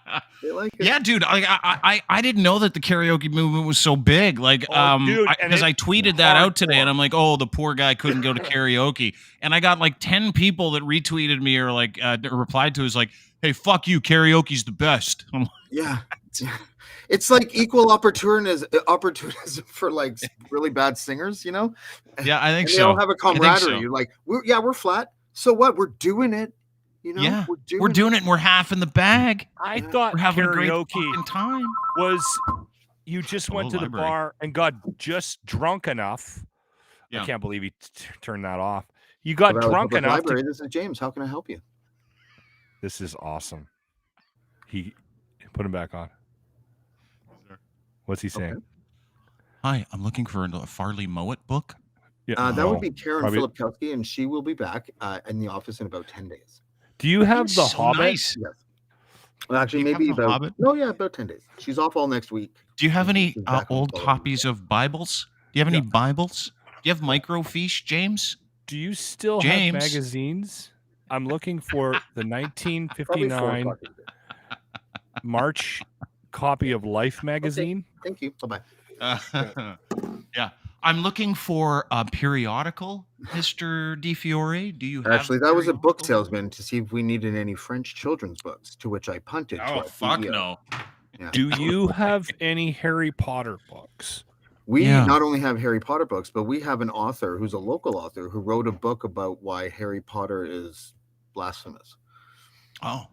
Speaker 5: they like it.
Speaker 1: Yeah, dude. I didn't know that the karaoke movement was so big. Like,
Speaker 3: Dude,
Speaker 1: because I tweeted that out today, and I'm like, oh, the poor guy couldn't go to karaoke, and I got like 10 people that retweeted me or like replied to us like, hey, fuck you, karaoke's the best. I'm like,
Speaker 5: Yeah. It's like equal opportunism for like really bad singers, you know?
Speaker 1: yeah, I think
Speaker 5: And they
Speaker 1: so.
Speaker 5: all have a
Speaker 1: I think
Speaker 5: camaraderie.
Speaker 1: so.
Speaker 5: You're like, we're flat. So what? We're doing it. You know,
Speaker 1: Yeah,
Speaker 5: we're
Speaker 1: we're doing it, and we're half in the bag.
Speaker 3: I
Speaker 5: Yeah.
Speaker 3: thought
Speaker 1: We're having a great
Speaker 3: karaoke
Speaker 1: fucking time.
Speaker 3: was you just went to the
Speaker 1: library.
Speaker 3: bar and got just drunk enough.
Speaker 1: Yeah.
Speaker 3: I can't believe he turned that off. You got
Speaker 5: Valley
Speaker 3: drunk
Speaker 5: Public
Speaker 3: enough.
Speaker 5: Library. This is James. How can I help you?
Speaker 3: This is awesome. He put him back on. What's he saying?
Speaker 5: Okay.
Speaker 1: Hi, I'm looking for a Farley Mowat book.
Speaker 3: Yeah,
Speaker 5: That
Speaker 3: no.
Speaker 5: would be Karen
Speaker 3: probably-
Speaker 5: Filipkowski, and she will be back in the office in about 10 days.
Speaker 3: Do you have the
Speaker 1: So
Speaker 3: Hobbit?
Speaker 1: nice.
Speaker 5: Yes. Well, actually,
Speaker 1: Do you have
Speaker 5: maybe
Speaker 1: The
Speaker 5: about
Speaker 1: Hobbit?
Speaker 5: about 10 days. She's off all next week.
Speaker 1: Do you have any
Speaker 5: She's back on
Speaker 1: old
Speaker 5: the following
Speaker 1: copies of Bibles? Do you have any Bibles? Do you have microfiche, James?
Speaker 3: Do you still
Speaker 1: James.
Speaker 3: have magazines? I'm looking for the
Speaker 5: Probably
Speaker 3: 1959
Speaker 5: 4 o'clock.
Speaker 3: March copy of Life magazine.
Speaker 5: Thank you. Bye bye.
Speaker 1: Yeah. I'm looking for a periodical, Mr. Di Fiore. Do you have
Speaker 5: Actually, that was a book
Speaker 1: periodical?
Speaker 5: salesman to see if we needed any French children's books, to which I punted. to
Speaker 1: Oh,
Speaker 5: our
Speaker 1: fuck
Speaker 5: CEO.
Speaker 1: no.
Speaker 5: Yeah.
Speaker 3: Do you have any Harry Potter books?
Speaker 5: We
Speaker 1: Yeah.
Speaker 5: not only have Harry Potter books, but we have an author who's a local author who wrote a book about why Harry Potter is blasphemous.
Speaker 1: Oh,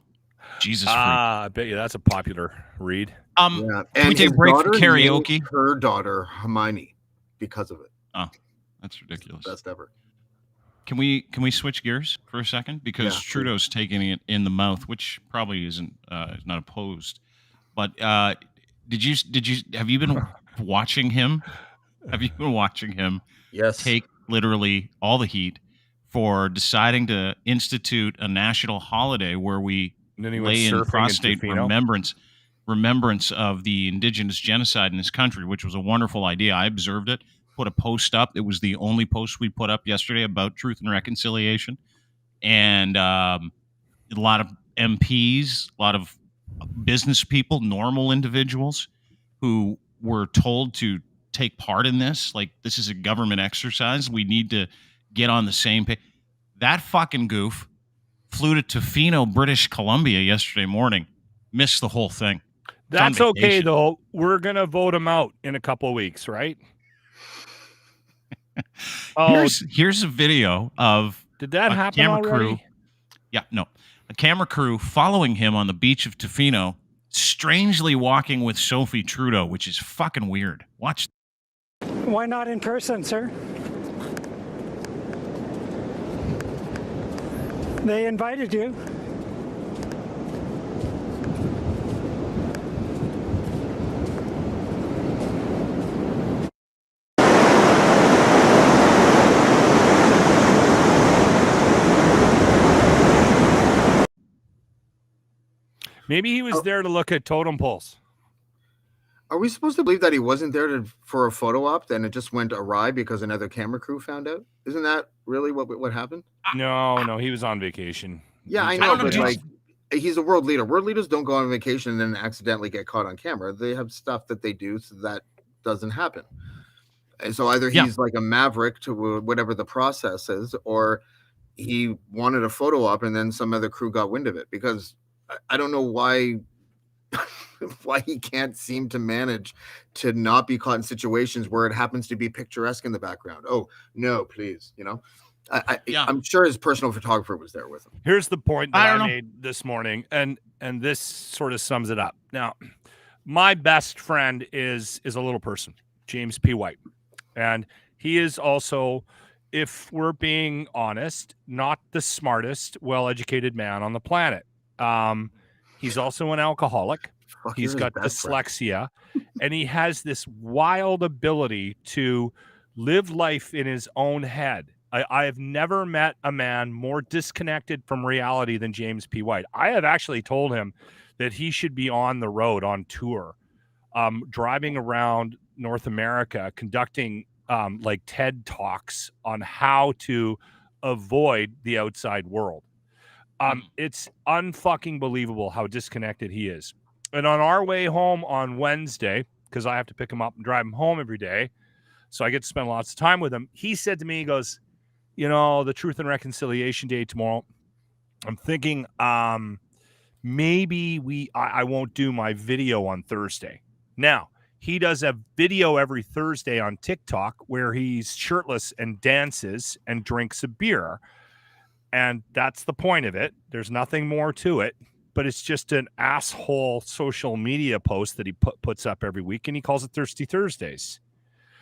Speaker 1: Jesus freak.
Speaker 3: I bet you that's a popular read.
Speaker 5: Yeah,
Speaker 1: Can we take a
Speaker 5: his
Speaker 1: break for
Speaker 5: daughter named
Speaker 1: karaoke?
Speaker 5: Her daughter Hermione, because of it.
Speaker 1: That's ridiculous.
Speaker 5: Best ever.
Speaker 1: Can we switch gears for a second? Because
Speaker 5: Yeah,
Speaker 1: Trudeau's taking it in the mouth, which probably isn't is not opposed. But have you been watching him? Have you been watching him
Speaker 5: Yes.
Speaker 1: take literally all the heat for deciding to institute a national holiday where we
Speaker 3: And then he went
Speaker 1: lay in
Speaker 3: surfing
Speaker 1: prostate
Speaker 3: Tofino.
Speaker 1: remembrance of the indigenous genocide in this country, which was a wonderful idea. I observed it, put a post up. It was the only post we put up yesterday about truth and reconciliation. And a lot of MPs, a lot of business people, normal individuals who were told to take part in this. Like, this is a government exercise. We need to get on the same page. That fucking goof flew to Tofino, British Columbia yesterday morning. Missed the whole thing.
Speaker 3: That's
Speaker 1: on
Speaker 3: okay
Speaker 1: vacation.
Speaker 3: though. We're gonna vote him out in a couple of weeks, right? Oh,
Speaker 1: Here's a video of
Speaker 3: did that
Speaker 1: a
Speaker 3: happen
Speaker 1: camera
Speaker 3: already?
Speaker 1: crew. Yeah, no. A camera crew following him on the beach of Tofino, strangely walking with Sophie Trudeau, which is fucking weird. Watch.
Speaker 7: Why not in person, sir? They invited you.
Speaker 3: Maybe he was there to look at totem poles.
Speaker 5: Are we supposed to believe that he wasn't there for a photo op, then it just went awry because another camera crew found out? Isn't that really what happened?
Speaker 3: No, he was on vacation.
Speaker 5: Yeah, I
Speaker 3: He
Speaker 5: know,
Speaker 3: took
Speaker 5: but
Speaker 3: it
Speaker 5: like, he's a world leader. World leaders don't go on vacation and then accidentally get caught on camera. They have stuff that they do so that doesn't happen. And so either he's like a maverick to whatever the process is, or he wanted a photo op and then some other crew got wind of it, because I don't know why he can't seem to manage to not be caught in situations where it happens to be picturesque in the background. Oh, no, please. I'm sure his personal photographer was there with him.
Speaker 3: Here's the point that I made this morning, and this sort of sums it up. Now, my best friend is a little person, James P. White. And he is also, if we're being honest, not the smartest, well-educated man on the planet. He's also an alcoholic. He's got dyslexia, and he has this wild ability to live life in his own head. I have never met a man more disconnected from reality than James P. White. I have actually told him that he should be on the road, on tour, driving around North America, conducting like TED Talks on how to avoid the outside world. It's unfucking believable how disconnected he is. And on our way home on Wednesday, because I have to pick him up and drive him home every day, so I get to spend lots of time with him, he said to me, he goes, the Truth and Reconciliation Day tomorrow, I'm thinking maybe I won't do my video on Thursday. Now, he does a video every Thursday on TikTok where he's shirtless and dances and drinks a beer. And that's the point of it. There's nothing more to it, but it's just an asshole social media post that he puts up every week, and he calls it Thirsty Thursdays.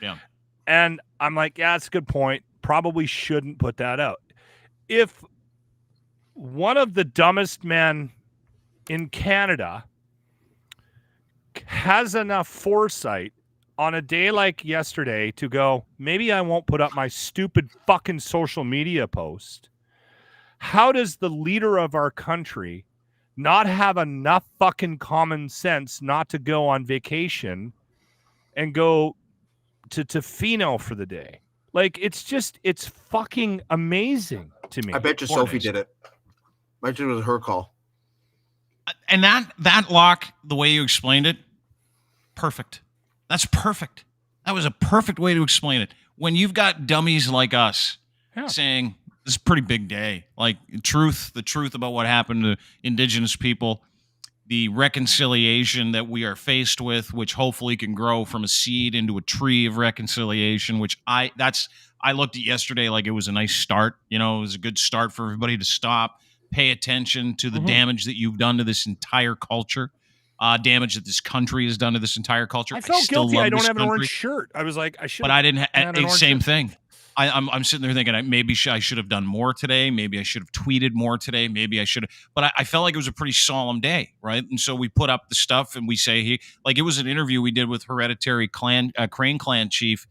Speaker 1: Yeah.
Speaker 3: And I'm like, yeah, that's a good point. Probably shouldn't put that out. If one of the dumbest men in Canada has enough foresight on a day like yesterday to go, maybe I won't put up my stupid fucking social media post, how does the leader of our country not have enough fucking common sense not to go on vacation and go to Tofino for the day? Like, it's fucking amazing to me.
Speaker 5: I bet you Sophie did it. I bet you it was her call.
Speaker 1: And that lock, the way you explained it, perfect. That's perfect. That was a perfect way to explain it. When you've got dummies like us saying, this is a pretty big day, like the truth about what happened to Indigenous people, the reconciliation that we are faced with, which hopefully can grow from a seed into a tree of reconciliation, which I looked at yesterday like it was a nice start. It was a good start for everybody to stop, pay attention to the damage that you've done to this entire culture, damage that this country has done to this entire culture.
Speaker 3: I felt guilty. I don't have an orange shirt. I was like, I should.
Speaker 1: But I didn't. Same thing. I'm sitting there thinking maybe I should have done more today. Maybe I should have tweeted more today. Maybe I should have. But I felt like it was a pretty solemn day, right? And so we put up the stuff and we say, like it was an interview we did with Hereditary Crane Clan Chief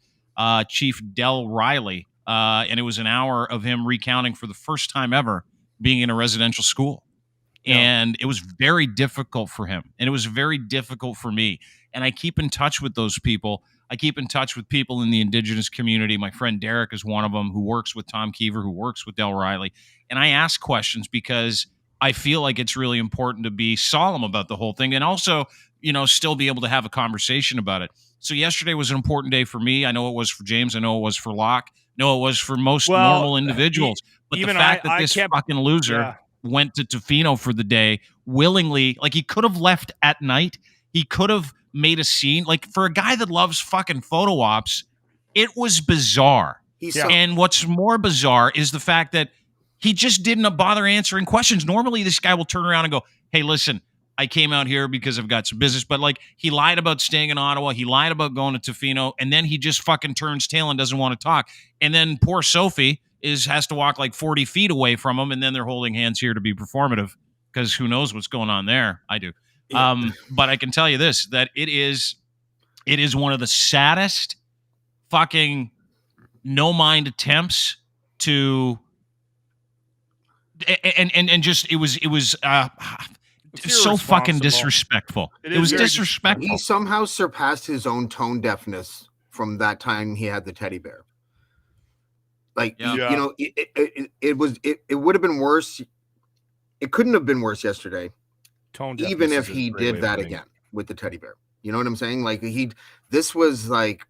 Speaker 1: Del Riley, and it was an hour of him recounting for the first time ever being in a residential school. And it was very difficult for him. And it was very difficult for me. And I keep in touch with those people. I keep in touch with people in the Indigenous community. My friend Derek is one of them, who works with Tom Keever, who works with Del Riley. And I ask questions because I feel like it's really important to be solemn about the whole thing, and also, still be able to have a conversation about it. So yesterday was an important day for me. I know it was for James. I know it was for Locke. No, it was for most normal individuals. But the fact that this fucking loser went to Tofino for the day willingly, like he could have left at night. He could have made a scene. Like, for a guy that loves fucking photo ops, it was bizarre. And what's more bizarre is the fact that he just didn't bother answering questions. Normally, this guy will turn around and go, hey, listen, I came out here because I've got some business. But, like, he lied about staying in Ottawa. He lied about going to Tofino. And then he just fucking turns tail and doesn't want to talk. And then poor Sophie has to walk like 40 feet away from him. And then they're holding hands here to be performative, because who knows what's going on there. I do. But I can tell you this, that it is one of the saddest fucking no mind attempts to, and just, it was so fucking disrespectful. It was disrespectful.
Speaker 5: He somehow surpassed his own tone deafness from that time he had the teddy bear. Like, it would have been worse it couldn't have been worse yesterday.
Speaker 3: Tone
Speaker 5: Even
Speaker 3: deafness
Speaker 5: if
Speaker 3: is a
Speaker 5: he
Speaker 3: great way
Speaker 5: did
Speaker 3: of
Speaker 5: that
Speaker 3: putting it.
Speaker 5: again with the teddy bear. You know what I'm saying? Like this was like,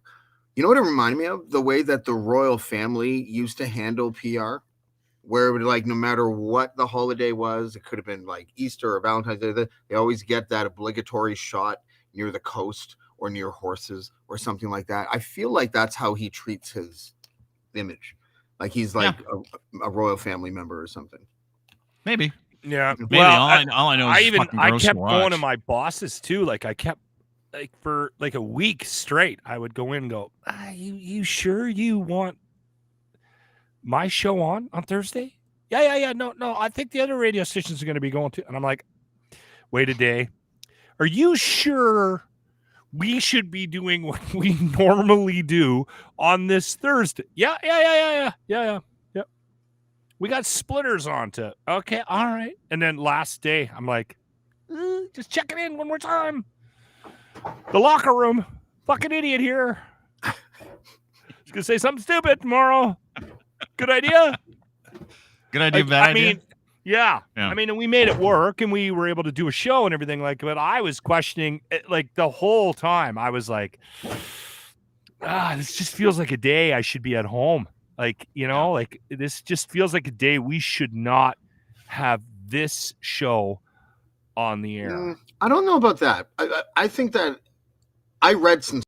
Speaker 5: you know what it reminded me of? The way that the royal family used to handle PR, where it would, like, no matter what the holiday was, it could have been like Easter or Valentine's Day, they always get that obligatory shot near the coast or near horses or something like that. I feel like that's how he treats his image. Like he's like a royal family member or something.
Speaker 1: Maybe.
Speaker 3: Yeah.
Speaker 1: Maybe.
Speaker 3: Well,
Speaker 1: all I know is
Speaker 3: I
Speaker 1: gross
Speaker 3: kept
Speaker 1: to
Speaker 3: going to
Speaker 1: watch.
Speaker 3: my bosses too. Like I kept like for like a week straight, I would go in and go, you sure you want my show on Thursday? Yeah. No. I think the other radio stations are going to be going to. And I'm like, wait a day. Are you sure we should be doing what we normally do on this Thursday? Yeah. We got splitters on to. Okay, all right. And then last day, I'm like, just checking in one more time. The locker room, fucking idiot here. He's gonna say something stupid tomorrow. Good idea.
Speaker 1: Good idea, bad idea.
Speaker 3: Mean, yeah. I mean, and we made it work, and we were able to do a show and everything like. But I was questioning it, like the whole time. I was like, this just feels like a day I should be at home. Like, you know, like this just feels like a day we should not have this show on the air.
Speaker 5: I don't know about that. I think that I read some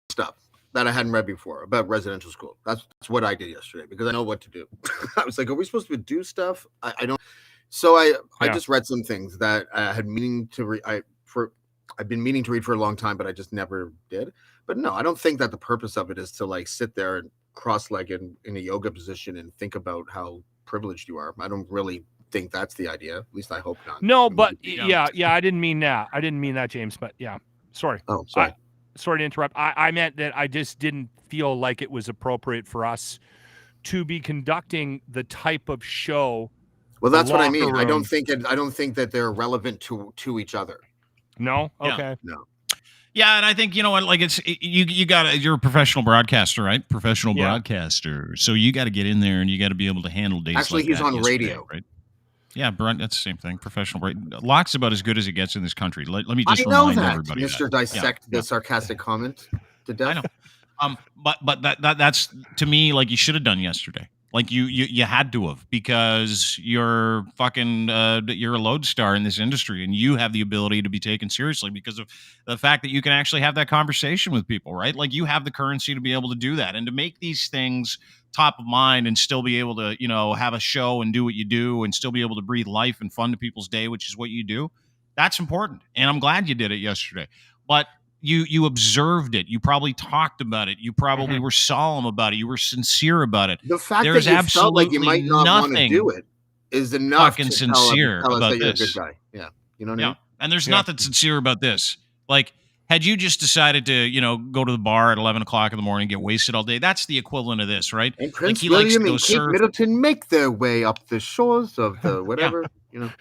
Speaker 5: stuff that I hadn't read before about residential school. That's what I did yesterday because I know what to do. I was like, are we supposed to do stuff? I don't. So I just read some things that I had meaning to read. I've been meaning to read for a long time, but I just never did. But no, I don't think that the purpose of it is to like sit there and cross-legged in a yoga position and think about how privileged you are. I don't really think that's the idea. At least I hope not.
Speaker 3: No, but yeah, I didn't mean that. I didn't mean that, James. But yeah, sorry.
Speaker 5: Oh, sorry.
Speaker 3: Sorry to interrupt. I meant that I just didn't feel like it was appropriate for us to be conducting the type of show.
Speaker 5: Well, that's what I mean. I don't think that they're relevant to each other.
Speaker 3: No. Okay.
Speaker 5: No.
Speaker 1: Yeah, and I think, you know what, like you're a professional broadcaster, right? Professional broadcaster. So you got to get in there and you got to be able to handle days.
Speaker 5: Actually,
Speaker 1: like
Speaker 5: he's
Speaker 1: that
Speaker 5: on radio,
Speaker 1: right? Yeah, that's the same thing. Professional. Locke's about as good as it gets in this country. Let me just
Speaker 5: remind
Speaker 1: everybody.
Speaker 5: Mr. Dissect the sarcastic comment to death.
Speaker 1: I know. But that's to me like you should have done yesterday. Like you had to have, because you're fucking you're a lodestar in this industry and you have the ability to be taken seriously because of the fact that you can actually have that conversation with people, right? Like you have the currency to be able to do that and to make these things top of mind and still be able to, you know, have a show and do what you do and still be able to breathe life and fun to people's day, which is what you do. That's important. And I'm glad you did it yesterday. But you observed it. You probably talked about it. You probably were solemn about it. You were sincere about it.
Speaker 5: The fact that you felt like you might not want to do it is enough
Speaker 1: fucking
Speaker 5: to
Speaker 1: sincere
Speaker 5: tell us
Speaker 1: about
Speaker 5: that you're
Speaker 1: this.
Speaker 5: a good guy. Yeah, you know what I mean?
Speaker 1: And there's nothing sincere about this. Like, had you just decided to, you know, go to the bar at 11 o'clock in the morning, get wasted all day, that's the equivalent of this, right?
Speaker 5: And Prince
Speaker 1: like
Speaker 5: William and Kate Middleton make their way up the shores of the whatever, you know.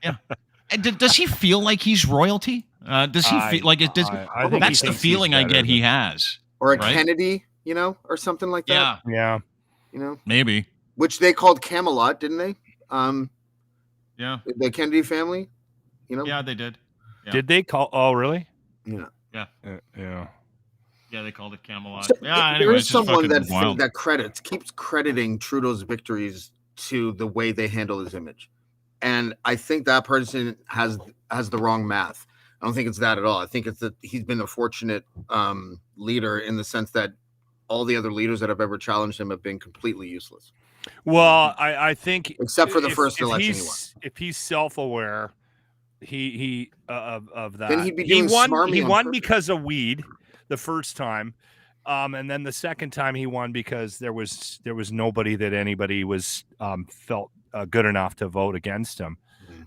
Speaker 1: Yeah. And does he feel like he's royalty? Does he feel like it? That's the feeling I get he has.
Speaker 5: Or a Kennedy, you know, or something like that.
Speaker 3: Yeah.
Speaker 5: You know,
Speaker 1: maybe.
Speaker 5: Which they called Camelot, didn't they?
Speaker 1: Yeah.
Speaker 5: The Kennedy family, you know.
Speaker 1: Yeah, they did. Yeah.
Speaker 3: Did they call? Oh, really?
Speaker 5: Yeah.
Speaker 1: Yeah.
Speaker 3: Yeah.
Speaker 1: Yeah, they called it Camelot.
Speaker 5: So
Speaker 1: Anyway,
Speaker 5: there is someone
Speaker 1: that
Speaker 5: keeps crediting Trudeau's victories to the way they handle his image. And I think that person has the wrong math. I don't think it's that at all. I think it's that he's been a fortunate leader in the sense that all the other leaders that have ever challenged him have been completely useless.
Speaker 3: Well, I think
Speaker 5: except for the first election he won.
Speaker 3: If he's self-aware, he of that.
Speaker 5: Then he'd be doing
Speaker 3: he won because of weed the first time. And then the second time he won because there was nobody that anybody was felt good enough to vote against him.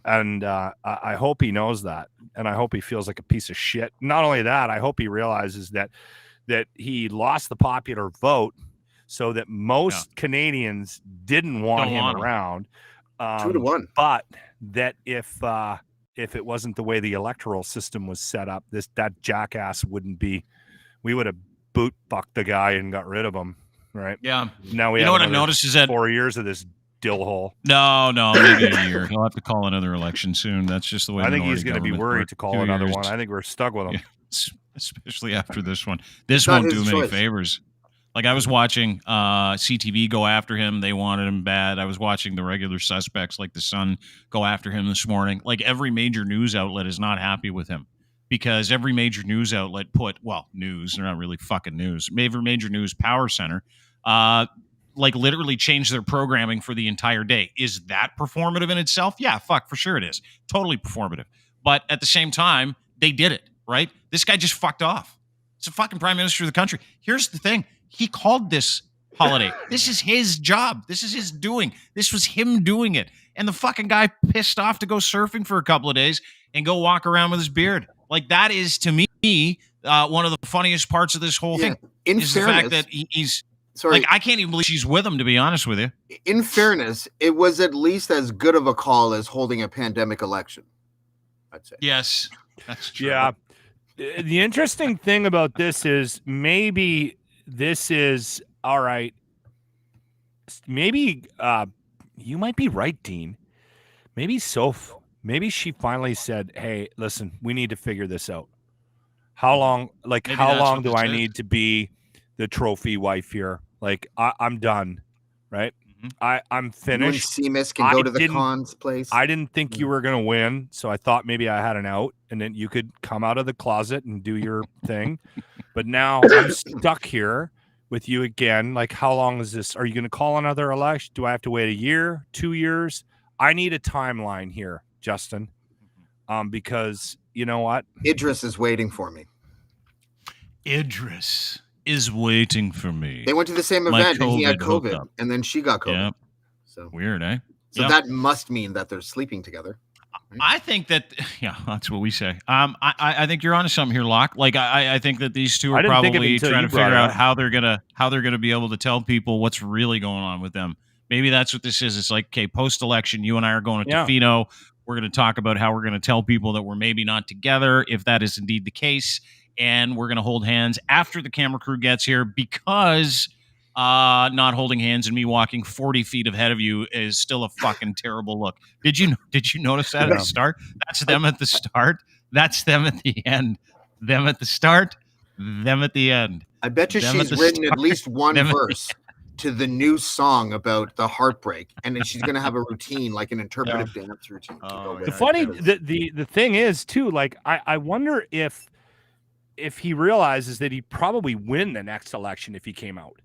Speaker 3: And I hope he knows that. And I hope he feels like a piece of shit. Not only that, I hope he realizes that he lost the popular vote so that most Canadians didn't want him around.
Speaker 5: 2-1.
Speaker 3: But that if it wasn't the way the electoral system was set up, that jackass we would have boot fucked the guy and got rid of him. Right.
Speaker 1: Yeah.
Speaker 3: Now we
Speaker 1: know what I've noticed is that
Speaker 3: 4 years of this dillhole.
Speaker 1: No, maybe a year. He'll have to call another election soon. That's just the way.
Speaker 3: I think he's
Speaker 1: going to
Speaker 3: be worried to call
Speaker 1: 2
Speaker 3: another
Speaker 1: years.
Speaker 3: one. I think we're stuck with him.
Speaker 1: Yeah, especially after this one. This
Speaker 5: Not
Speaker 1: won't
Speaker 5: his
Speaker 1: do many
Speaker 5: choice.
Speaker 1: favors. Like I was watching CTV go after him. They wanted him bad. I was watching the regular suspects like the Sun go after him this morning. Like every major news outlet is not happy with him because every major news outlet news, they're not really fucking news. Every major news power center, like literally changed their programming for the entire day. Is that performative in itself? Yeah, for sure it is. Totally performative. But at the same time, they did it, right? This guy just fucked off. It's the fucking prime minister of the country. Here's the thing. He called this holiday. This is his job. This is his doing. This was him doing it. And the fucking guy pissed off to go surfing for a couple of days and go walk around with his beard. Like that is, to me, one of the funniest parts of this whole thing.
Speaker 5: In
Speaker 1: is
Speaker 5: fairness,
Speaker 1: the fact that he's...
Speaker 5: Sorry.
Speaker 1: Like, I can't even believe she's with him, to be honest with you.
Speaker 5: In fairness, it was at least as good of a call as holding a pandemic election, I'd say.
Speaker 1: Yes, that's true.
Speaker 3: Yeah. The interesting thing about this is maybe this is all right. Maybe you might be right, Dean. Maybe maybe she finally said, "Hey, listen, we need to figure this out. How long? Like,
Speaker 1: Maybe
Speaker 3: how
Speaker 1: that's
Speaker 3: long
Speaker 1: what
Speaker 3: do
Speaker 1: this
Speaker 3: I
Speaker 1: is.
Speaker 3: need to be the trophy wife here? Like, I'm done, right?
Speaker 1: Mhm.
Speaker 3: I'm
Speaker 5: You and
Speaker 3: finished.
Speaker 5: Seamus can
Speaker 3: I
Speaker 5: go to the
Speaker 3: didn't-
Speaker 5: Khan's place.
Speaker 3: I didn't think you were going to win, so I thought maybe I had an out, and then you could come out of the closet and do your thing. But now I'm stuck here with you again. Like, how long is this? Are you going to call another election? Do I have to wait a year, 2 years? I need a timeline here, Justin, because you know what?
Speaker 5: Idris is waiting for me.
Speaker 1: Idris is waiting for me.
Speaker 5: They went to the same
Speaker 1: My
Speaker 5: event and he had
Speaker 1: COVID
Speaker 5: COVID,
Speaker 1: hookup.
Speaker 5: and then she got COVID.
Speaker 1: Yeah,
Speaker 5: So,
Speaker 1: weird, eh?
Speaker 5: so
Speaker 1: Yeah.
Speaker 5: that must mean that they're sleeping together.
Speaker 1: I think that, yeah, that's what we say. I think you're onto something here, Locke. Like, I think that these two
Speaker 3: I
Speaker 1: are
Speaker 3: didn't think of it
Speaker 1: probably
Speaker 3: until
Speaker 1: trying
Speaker 3: you
Speaker 1: to figure
Speaker 3: brought it
Speaker 1: out
Speaker 3: up.
Speaker 1: how they're gonna be able to tell people what's really going on with them. Maybe that's what this is. It's like, okay, post-election, you and I are going to
Speaker 3: Yeah.
Speaker 1: Tofino. We're going to talk about how we're going to tell people that we're maybe not together, if that is indeed the case, and we're going to hold hands after the camera crew gets here because not holding hands and me walking 40 feet ahead of you is still a fucking terrible look. Did you notice that at the start? That's them at the start. That's them at the end. Them at the start. Them at the end.
Speaker 5: I bet you
Speaker 1: Them at
Speaker 5: she's
Speaker 1: the
Speaker 5: written
Speaker 1: start,
Speaker 5: at least one
Speaker 1: them at the
Speaker 5: verse to the new song about the heartbreak, and then she's going to have a routine, like an interpretive dance routine. to
Speaker 1: Oh,
Speaker 5: go with
Speaker 3: The
Speaker 5: it.
Speaker 3: funny, the thing is too. Like, I wonder if he realizes that he'd probably win the next election if he came out.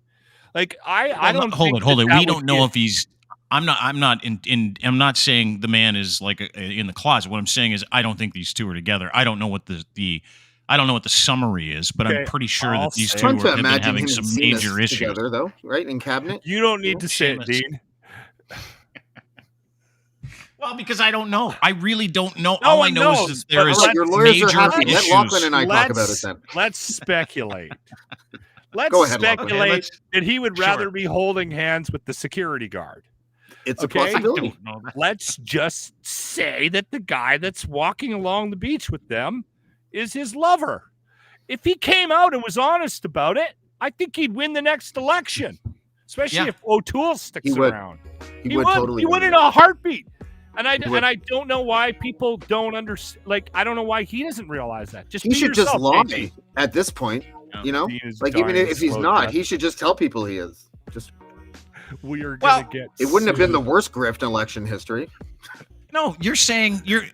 Speaker 3: Like, I don't
Speaker 1: hold
Speaker 3: think
Speaker 1: it.
Speaker 3: that
Speaker 1: We don't
Speaker 3: would
Speaker 1: know
Speaker 3: be-
Speaker 1: if he's. I'm not saying the man is like in the closet. What I'm saying is I don't think these two are together. I don't know what I don't know what the summary is, but
Speaker 3: Okay,
Speaker 1: I'm pretty sure
Speaker 3: I'll
Speaker 1: that these
Speaker 3: say-
Speaker 1: two
Speaker 5: Fun to
Speaker 1: have been
Speaker 5: imagine
Speaker 1: having
Speaker 5: him
Speaker 1: some
Speaker 5: and
Speaker 1: major
Speaker 5: Seamus
Speaker 1: issues.
Speaker 5: together, though, right? In cabinet.
Speaker 3: You don't need to say it,
Speaker 1: Seamus.
Speaker 3: Dean.
Speaker 1: Well, because I don't know. I really don't know.
Speaker 3: No
Speaker 1: All I
Speaker 3: one
Speaker 1: know
Speaker 3: knows,
Speaker 1: is that there
Speaker 3: but
Speaker 1: is
Speaker 3: let-
Speaker 5: Your lawyers
Speaker 1: major
Speaker 5: are happy. Let
Speaker 1: issues.
Speaker 5: Lachlan and I talk about it then.
Speaker 3: Let's speculate. Let's
Speaker 5: Go ahead, Lachlan.
Speaker 3: speculate
Speaker 1: Okay, let's-
Speaker 3: that he would
Speaker 1: Sure.
Speaker 3: rather be holding hands with the security guard.
Speaker 5: It's
Speaker 3: Okay.
Speaker 5: a
Speaker 1: I
Speaker 5: possibility.
Speaker 1: don't know that.
Speaker 3: Let's just say that the guy that's walking along the beach with them is his lover. If he came out and was honest about it, I think he'd win the next election, especially
Speaker 1: Yeah.
Speaker 3: if O'Toole sticks
Speaker 5: He would.
Speaker 3: around.
Speaker 5: He would totally.
Speaker 3: He would
Speaker 5: win.
Speaker 3: in a heartbeat. And I
Speaker 5: He would.
Speaker 3: don't know why people don't understand. Like, I don't know why he doesn't realize that. Just
Speaker 5: He
Speaker 3: be
Speaker 5: should
Speaker 3: yourself,
Speaker 5: just lie
Speaker 3: JT.
Speaker 5: at this point. You know,
Speaker 3: Dean is
Speaker 5: like even
Speaker 3: dying
Speaker 5: if he's
Speaker 3: slow
Speaker 5: not,
Speaker 3: death.
Speaker 5: he should just tell people he is. Just
Speaker 3: We are
Speaker 1: Well,
Speaker 3: gonna get.
Speaker 5: it wouldn't have been the
Speaker 3: sued.
Speaker 5: worst grift in election history.
Speaker 1: No,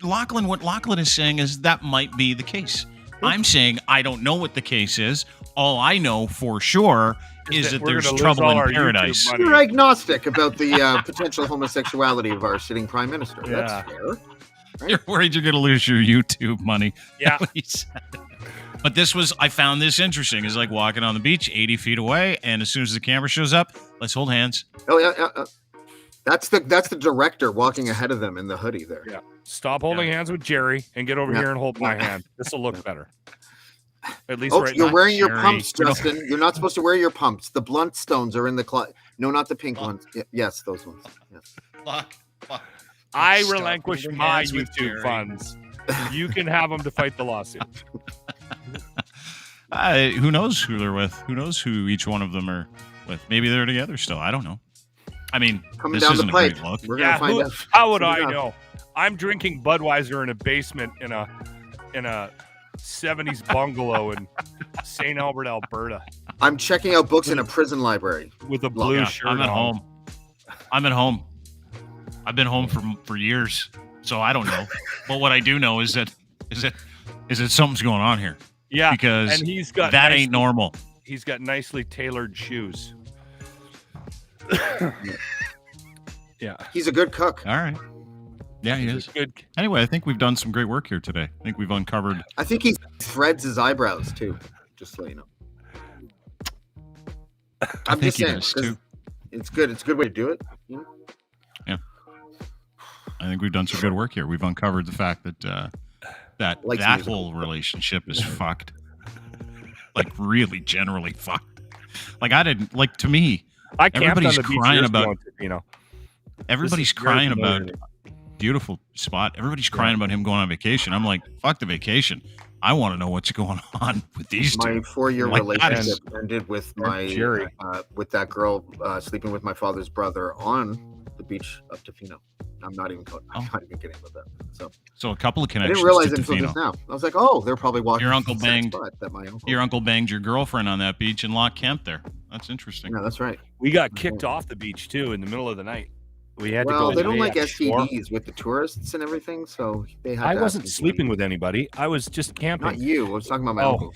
Speaker 1: Lachlan. What Lachlan is saying is that might be the case. I'm saying I don't know what the case is. All I know for sure is that
Speaker 3: we're
Speaker 1: there's
Speaker 3: gonna lose
Speaker 1: trouble
Speaker 3: all
Speaker 1: in
Speaker 3: our YouTube
Speaker 1: paradise.
Speaker 3: money.
Speaker 5: You're agnostic about the potential homosexuality of our sitting prime minister.
Speaker 3: Yeah.
Speaker 5: That's fair.
Speaker 1: You're worried you're going to lose your YouTube money.
Speaker 3: Yeah.
Speaker 1: That's what he said. But I found this interesting. It's like walking on the beach 80 feet away, and as soon as the camera shows up, let's hold hands.
Speaker 5: Oh yeah. That's the director walking ahead of them in the hoodie there.
Speaker 3: Yeah. Stop holding hands with Jerry and get over
Speaker 5: Yeah.
Speaker 3: here and hold my hand. This will look better. At least
Speaker 5: Oh,
Speaker 3: right
Speaker 5: you're
Speaker 3: now.
Speaker 5: wearing your
Speaker 1: Jerry.
Speaker 5: pumps,
Speaker 1: You know-
Speaker 5: Justin. You're not supposed to wear your pumps. The blunt stones are in the closet. No, not the pink ones. Yes, those ones. Yes.
Speaker 1: Fuck.
Speaker 3: I
Speaker 1: Stop
Speaker 3: relinquish
Speaker 1: holding
Speaker 3: my
Speaker 1: hands with
Speaker 3: YouTube
Speaker 1: Jerry.
Speaker 3: funds. You can have them to fight the lawsuit.
Speaker 1: Who knows who they're with? Who knows who each one of them are with? Maybe they're together still. I don't know. I mean,
Speaker 5: Coming
Speaker 1: this
Speaker 5: down the
Speaker 1: isn't a
Speaker 5: pipe.
Speaker 1: great look.
Speaker 5: We're gonna find out.
Speaker 3: How would
Speaker 5: soon
Speaker 3: I
Speaker 5: enough.
Speaker 3: know? I'm drinking Budweiser in a basement in a 70s bungalow in St. Albert, Alberta,
Speaker 5: I'm checking out books in a prison library.
Speaker 3: with a blue
Speaker 1: Yeah,
Speaker 3: shirt
Speaker 1: I'm at
Speaker 3: on.
Speaker 1: home. I'm at home. I've been home for years, so I don't know. But what I do know is that something's going on here.
Speaker 3: Yeah,
Speaker 1: Because
Speaker 3: and he's got
Speaker 1: that
Speaker 3: nicely,
Speaker 1: ain't normal.
Speaker 3: He's got nicely tailored shoes. Yeah,
Speaker 5: He's a good cook.
Speaker 1: All right. Yeah, he
Speaker 3: he's
Speaker 1: is.
Speaker 3: good.
Speaker 1: Anyway, I think we've done some great work here today. I think we've uncovered.
Speaker 5: I think he threads his eyebrows too. Just so you know.
Speaker 1: I
Speaker 5: I'm
Speaker 1: think
Speaker 5: just
Speaker 1: he
Speaker 5: saying,
Speaker 1: does
Speaker 5: 'cause
Speaker 1: too.
Speaker 5: it's good. It's a good way to do it. You know?
Speaker 1: I think we've done some good work here. We've uncovered the fact that that
Speaker 5: Likes
Speaker 1: that
Speaker 5: music.
Speaker 1: whole relationship is fucked. Really, generally fucked. I didn't like. To me,
Speaker 3: I camped on
Speaker 1: Everybody's
Speaker 3: the beach
Speaker 1: crying
Speaker 3: years
Speaker 1: about-
Speaker 3: ago in Tofino.
Speaker 1: everybody's
Speaker 3: This is very
Speaker 1: crying
Speaker 3: familiar
Speaker 1: about
Speaker 3: to me.
Speaker 1: beautiful spot. Everybody's crying about him going on vacation. I'm like, fuck the vacation. I want to know what's going on with these
Speaker 5: My
Speaker 1: two.
Speaker 5: 4-year
Speaker 1: Like, that
Speaker 5: relationship
Speaker 1: is-
Speaker 5: ended with my
Speaker 3: Jerry.
Speaker 5: with that girl sleeping with my father's brother on the beach of Tofino. I'm not even kidding about that. So
Speaker 1: So a couple of
Speaker 5: I
Speaker 1: connections
Speaker 5: didn't realize
Speaker 1: to
Speaker 5: it until
Speaker 1: Tofino.
Speaker 5: just now. I was like, oh, they're probably walking.
Speaker 1: Your uncle
Speaker 5: to the same
Speaker 1: banged-
Speaker 5: spot that my uncle.
Speaker 1: Your uncle banged your girlfriend on that beach and locked camp there. That's interesting.
Speaker 5: Yeah, that's right.
Speaker 3: We got kicked off the beach too in the middle of the night. We had to
Speaker 5: Well,
Speaker 3: go.
Speaker 5: they don't
Speaker 3: lay
Speaker 5: like
Speaker 3: ashore.
Speaker 5: STDs with the tourists and everything, so they had.
Speaker 3: I
Speaker 5: to
Speaker 3: wasn't
Speaker 5: ask
Speaker 3: sleeping
Speaker 5: me.
Speaker 3: with anybody. I was just camping.
Speaker 5: Not you. I was talking about my
Speaker 3: Oh.
Speaker 5: uncle.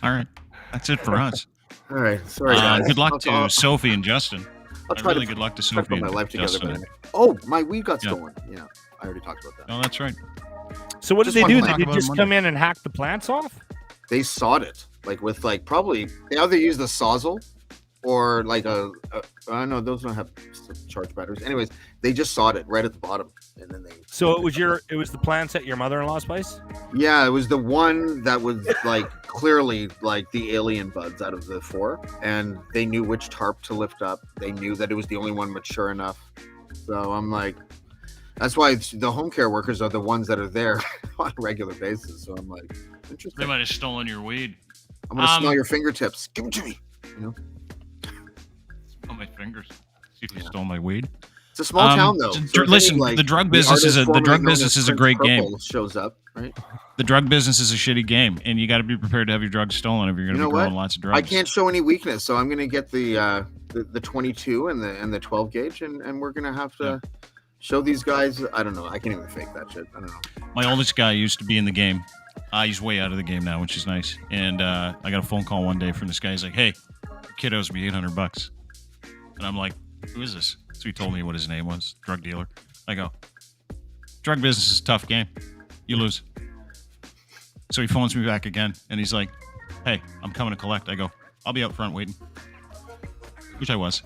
Speaker 1: All right. That's it for us.
Speaker 5: All right, sorry guys.
Speaker 1: Good luck
Speaker 5: I'll-
Speaker 1: to
Speaker 5: I'll-
Speaker 1: Sophie and Justin.
Speaker 5: I'll try
Speaker 1: really
Speaker 5: to
Speaker 1: good luck to
Speaker 5: try to
Speaker 1: Sophie
Speaker 5: put my
Speaker 1: and
Speaker 5: life together.
Speaker 1: Justin.
Speaker 5: But anyway. Oh, my weed got
Speaker 1: Yeah.
Speaker 5: stolen. Yeah, I already talked about that.
Speaker 1: No, that's right.
Speaker 3: So what did
Speaker 5: Just
Speaker 3: they
Speaker 5: wanted
Speaker 3: do?
Speaker 5: to
Speaker 3: They
Speaker 1: talk
Speaker 3: did
Speaker 1: about
Speaker 3: just
Speaker 1: Monday.
Speaker 3: come in and hack the plants off?
Speaker 5: They sawed it with probably they either use the sawzall or I don't know, those don't have charge batteries. Anyways, they just sawed it right at the bottom, and then they.
Speaker 3: So it was the plants at your mother-in-law's place?
Speaker 5: Yeah, it was the one that was clearly the alien buds out of the 4, and they knew which tarp to lift up. They knew that it was the only one mature enough. So I'm like, that's why the home care workers are the ones that are there on a regular basis. So I'm like,
Speaker 1: They
Speaker 5: interesting.
Speaker 1: might have stolen your weed.
Speaker 5: I'm gonna smell your fingertips. Give it to me.
Speaker 1: Oh, my fingers. See if you stole my weed.
Speaker 5: It's a small town though.
Speaker 1: d-
Speaker 5: So if
Speaker 1: listen,
Speaker 5: any,
Speaker 1: the drug business is
Speaker 5: artist
Speaker 1: the drug
Speaker 5: formerly known
Speaker 1: business
Speaker 5: as
Speaker 1: is a
Speaker 5: Prince
Speaker 1: great game.
Speaker 5: Purple shows up, right?
Speaker 1: The drug business is a shitty game, and you got to be prepared to have your drugs stolen if you're going to
Speaker 5: You know
Speaker 1: be growing
Speaker 5: what?
Speaker 1: lots of drugs.
Speaker 5: I can't show any weakness, so I'm gonna get the 22 and the 12 gauge, and we're gonna have to show these guys. I don't know. I can't even fake that shit. I don't know.
Speaker 1: My oldest guy used to be in the game. He's way out of the game now, which is nice. And I got a phone call one day from this guy. He's like, "Hey, your kid owes me $800." And I'm like, "Who is this?" So he told me what his name was, drug dealer. I go, "Drug business is a tough game. You lose." So he phones me back again, and he's like, "Hey, I'm coming to collect." I go, "I'll be out front waiting," which I was.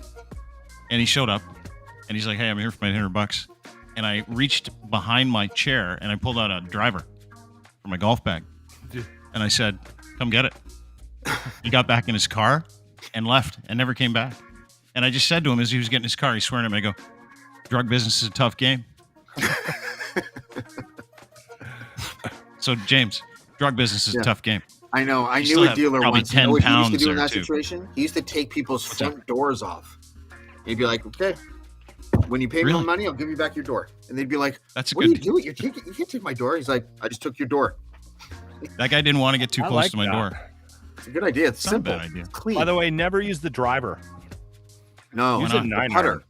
Speaker 1: And he showed up, and he's like, "Hey, I'm here for my $800." And I reached behind my chair, and I pulled out a driver for my golf bag. And I said, "Come get it." He got back in his car and left and never came back. And I just said to him as he was getting in his car, he's swearing at me, I go, "Drug business is a tough game." So, James, drug business is a tough game.
Speaker 5: I know. I
Speaker 1: You
Speaker 5: knew
Speaker 1: still
Speaker 5: a
Speaker 1: have
Speaker 5: dealer
Speaker 1: probably
Speaker 5: once. You know
Speaker 1: 10
Speaker 5: what he used to
Speaker 1: pounds
Speaker 5: do in
Speaker 1: there,
Speaker 5: that
Speaker 1: too.
Speaker 5: situation? He used to take people's
Speaker 1: What's
Speaker 5: front doors off. He'd be like, "Okay, when you pay me
Speaker 1: Really?
Speaker 5: my money, I'll give you back your door." And they'd be like,
Speaker 1: That's a
Speaker 5: "What are you
Speaker 1: good.
Speaker 5: doing? You can't take my door." He's like, "I just took your door."
Speaker 1: That guy didn't want to get too
Speaker 3: I
Speaker 1: close
Speaker 3: like
Speaker 1: to my
Speaker 3: that.
Speaker 1: door.
Speaker 5: It's a good idea. It's
Speaker 1: Not a
Speaker 5: simple.
Speaker 1: bad idea.
Speaker 5: It's clean.
Speaker 3: By the way, never use the driver.
Speaker 5: no,
Speaker 3: use
Speaker 1: not?
Speaker 3: a
Speaker 5: the
Speaker 3: 9
Speaker 5: putter.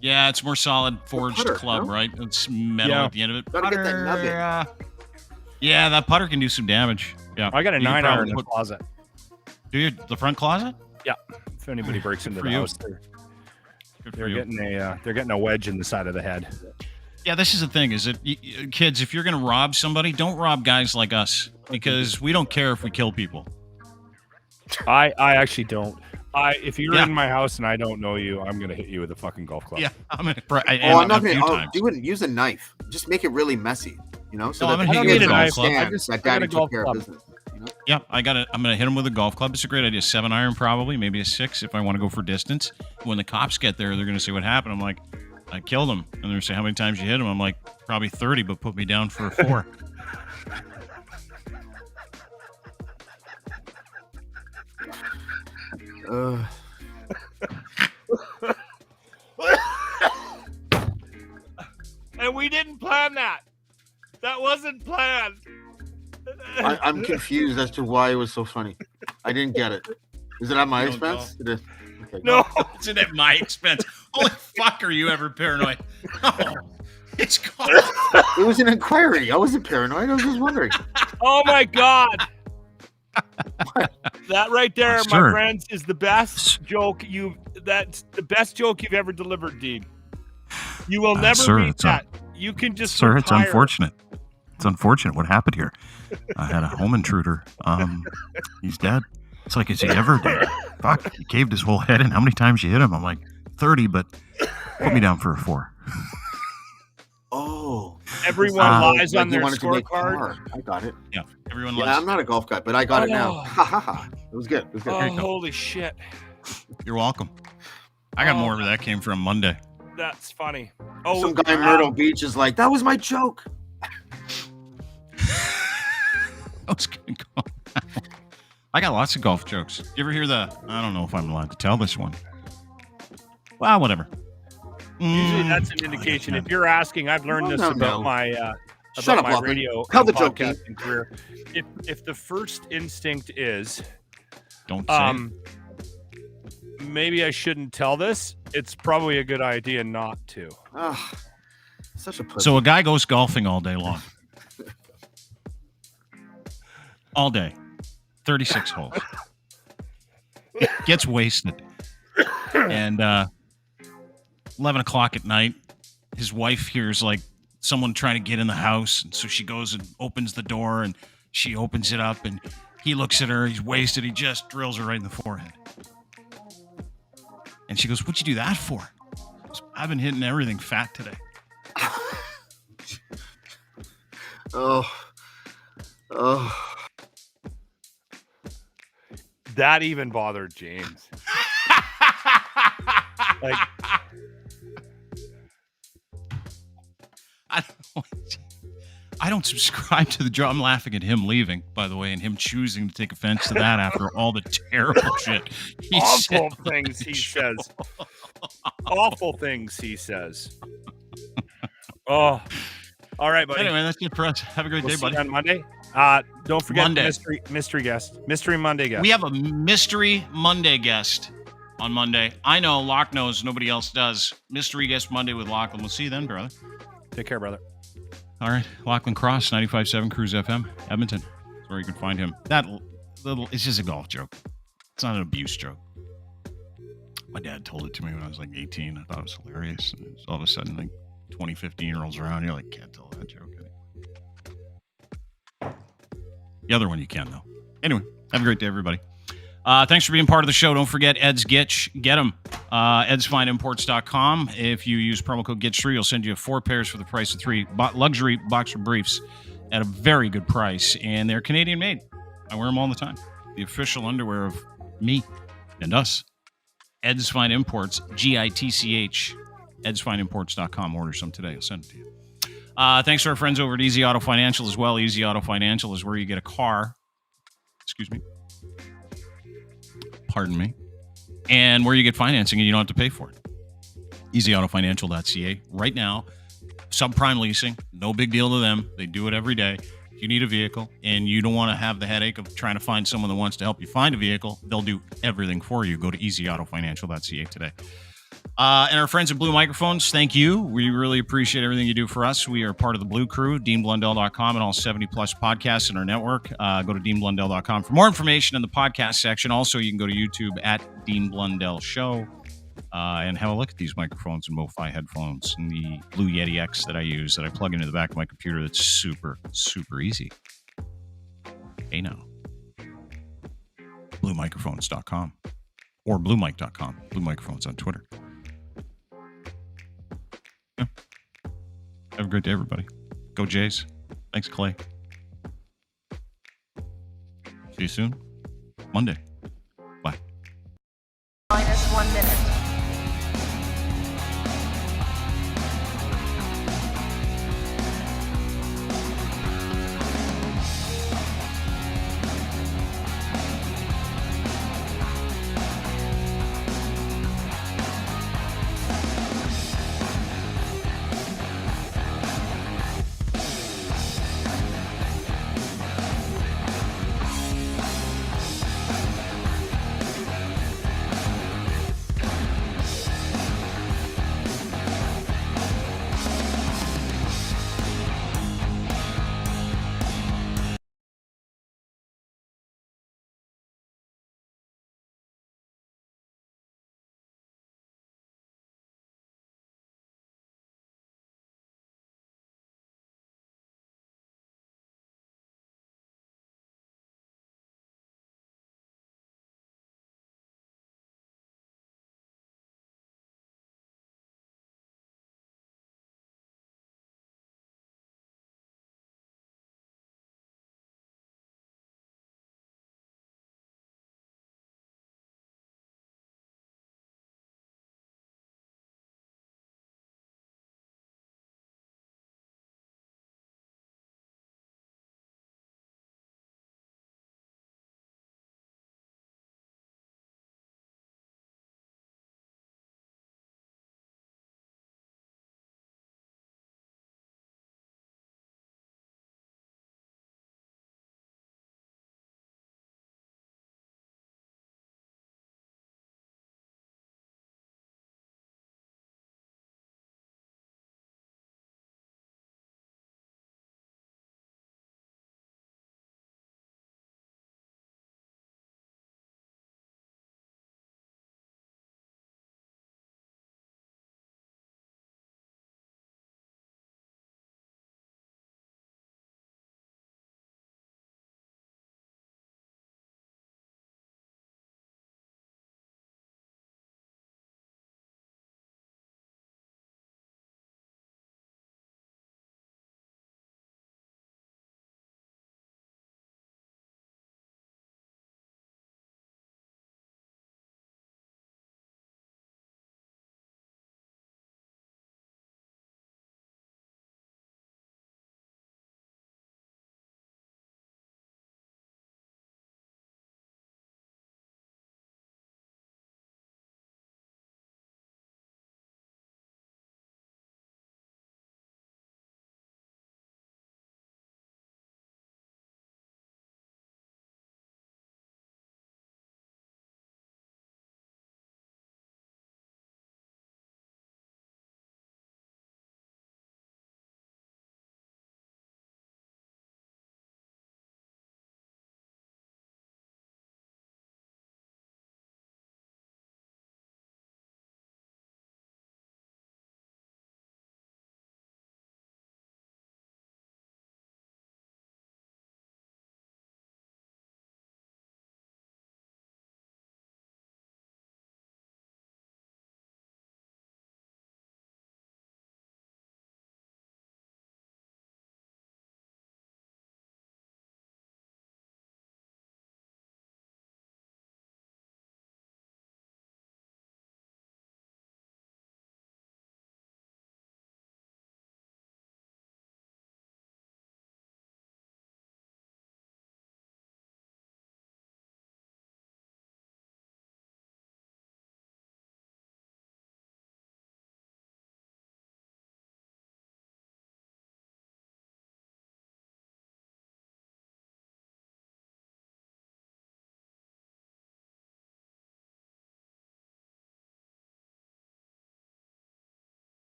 Speaker 1: Yeah, it's more solid forged
Speaker 5: putter,
Speaker 1: club,
Speaker 5: no?
Speaker 1: right? It's metal
Speaker 3: Yeah.
Speaker 1: at the end of it.
Speaker 5: Gotta get that nugget.
Speaker 1: Yeah, that putter can do some damage. Yeah.
Speaker 3: I got a
Speaker 1: You
Speaker 3: 9
Speaker 1: probably
Speaker 3: iron in the
Speaker 1: put-
Speaker 3: closet.
Speaker 1: Do you the front closet?
Speaker 3: If anybody breaks into
Speaker 1: for
Speaker 3: the
Speaker 1: you.
Speaker 3: house,
Speaker 1: Good for
Speaker 3: they're
Speaker 1: you.
Speaker 3: getting a wedge in the side of the head.
Speaker 1: Yeah, this is the thing: is that kids, if you're going to rob somebody, don't rob guys like us because we don't care if we kill people.
Speaker 3: I actually don't. If you're
Speaker 1: Yeah.
Speaker 3: in my house and I don't know you, I'm gonna hit you with a fucking golf club.
Speaker 1: Yeah, I'm gonna.
Speaker 5: I'm not
Speaker 1: a few
Speaker 5: gonna.
Speaker 1: times.
Speaker 5: Do it. Use a knife. Just make it really messy. You know, so
Speaker 1: No, I'm
Speaker 5: that
Speaker 1: gonna
Speaker 5: the
Speaker 1: hit you
Speaker 5: kids
Speaker 1: with a golf
Speaker 3: club.
Speaker 5: understand
Speaker 3: I just-
Speaker 5: that
Speaker 3: I got
Speaker 5: daddy
Speaker 3: a golf
Speaker 5: took care
Speaker 3: club.
Speaker 5: of business. You know?
Speaker 1: Yeah, I'm gonna hit him with a golf club. It's a great idea. 7-iron probably, maybe a 6 if I want to go for distance. When the cops get there, they're gonna say what happened. I'm like, I killed him, and they're gonna say how many times you hit him. I'm like, probably 30, but put me down for a 4.
Speaker 3: And we didn't plan that. That wasn't planned.
Speaker 5: I'm confused as to why it was so funny. I didn't get it. Is it at my expense? It is. Okay.
Speaker 3: No.
Speaker 1: It's at my expense. Holy fuck, are you ever paranoid? Oh, it's gone.
Speaker 5: It was an inquiry. I wasn't paranoid. I was just wondering.
Speaker 3: Oh my God. That right there, my
Speaker 1: Sir.
Speaker 3: friends, is the best joke that's the best joke you've ever delivered, Dean. You will never
Speaker 8: sir,
Speaker 3: beat that. You can just
Speaker 8: Sir, it's
Speaker 3: retire.
Speaker 8: unfortunate. It's unfortunate what happened here. I had a home intruder. He's dead. It's like, is he ever dead? Fuck, he caved his whole head in. How many times you hit him? I'm like, 30, but put me down for a 4.
Speaker 5: Oh.
Speaker 3: Everyone lies
Speaker 5: like
Speaker 3: on
Speaker 5: you
Speaker 3: their
Speaker 5: wanted to make
Speaker 3: scorecard.
Speaker 5: par. I got it.
Speaker 1: Yeah, everyone
Speaker 5: Yeah,
Speaker 1: loves
Speaker 5: I'm not a golf guy, but I got it now.
Speaker 3: Oh.
Speaker 5: Ha ha ha. It was good. It was good.
Speaker 3: Oh, holy shit.
Speaker 1: You're welcome. I got more where that came from Monday.
Speaker 3: That's funny. Oh,
Speaker 5: Some guy in Myrtle Beach is like, that was my joke.
Speaker 1: I was gonna go. I got lots of golf jokes. You ever hear the? I don't know if I'm allowed to tell this one. Well, whatever.
Speaker 3: Usually that's an indication. If you're asking, I've learned this about my
Speaker 5: Shut up,
Speaker 3: my
Speaker 5: Lachlan.
Speaker 3: radio
Speaker 5: Tell the
Speaker 3: and
Speaker 5: joke,
Speaker 3: podcasting career. If the first instinct is,
Speaker 1: Don't say it.
Speaker 3: maybe I shouldn't tell this, it's probably a good idea not to.
Speaker 5: Ah, such a pussy.
Speaker 1: So a guy goes golfing all day long. All day. 36 holes. Gets wasted. And 11 o'clock at night, his wife hears like someone trying to get in the house. And so she goes and opens the door and she opens it up and he looks at her. He's wasted. He just drills her right in the forehead. And she goes, "What'd you do that for?" He goes, "I've been hitting everything fat today."
Speaker 5: Oh.
Speaker 3: That even bothered James. Like,
Speaker 1: I don't subscribe to the joke. I'm laughing at him leaving, by the way, and him choosing to take offense to that after all the terrible shit he
Speaker 3: awful
Speaker 1: said.
Speaker 3: things he says. Awful things he says. Oh, all right, buddy.
Speaker 1: Anyway, that's it for us. Have a great
Speaker 3: We'll
Speaker 1: day,
Speaker 3: see
Speaker 1: buddy.
Speaker 3: you on Monday. Don't forget
Speaker 1: Monday.
Speaker 3: the mystery guest, Mystery Monday guest.
Speaker 1: We have a Mystery Monday guest on Monday. I know Locke knows, nobody else does. Mystery guest Monday with Lachlan. We'll see you then, brother.
Speaker 3: Take care, brother.
Speaker 1: All right, Lachlan Cross, 95.7 Cruise FM, Edmonton. That's where you can find him. That little, it's just a golf joke. It's not an abuse joke. My dad told it to me when I was like 18. I thought it was hilarious. And all of a sudden, like 20, 15-year-olds around, you're like, can't tell that joke. The other one you can, though. Anyway, have a great day, everybody. Thanks for being part of the show. Don't forget Ed's Gitch. Get them. edsfineimports.com. If you use promo code GITCH3, you'll send you 4 pairs for the price of 3 luxury boxer briefs at a very good price. And they're Canadian made. I wear them all the time. The official underwear of me and us. Ed's Fine Imports, GITCH. edsfineimports.com. Order some today. I'll send it to you. Thanks to our friends over at Easy Auto Financial as well. Easy Auto Financial is where you get a car. Excuse me. Pardon me. And where you get financing and you don't have to pay for it. EasyAutoFinancial.ca. Right now, subprime leasing, no big deal to them. They do it every day. If you need a vehicle and you don't want to have the headache of trying to find someone that wants to help you find a vehicle, they'll do everything for you. Go to EasyAutoFinancial.ca today. And our friends at Blue Microphones, thank you. We really appreciate everything you do for us. We are part of the Blue Crew, DeanBlundell.com, and all 70-plus podcasts in our network. Go to DeanBlundell.com for more information in the podcast section. Also, you can go to YouTube at Dean Blundell Show and have a look at these microphones and MoFi headphones and the Blue Yeti X that I use that I plug into the back of my computer. That's super, super easy. Hey, now. BlueMicrophones.com or BlueMic.com. Blue Microphones on Twitter. Have a great day, everybody. Go Jays. Thanks, Clay. See you soon. Monday. Bye.
Speaker 9: -1 minute.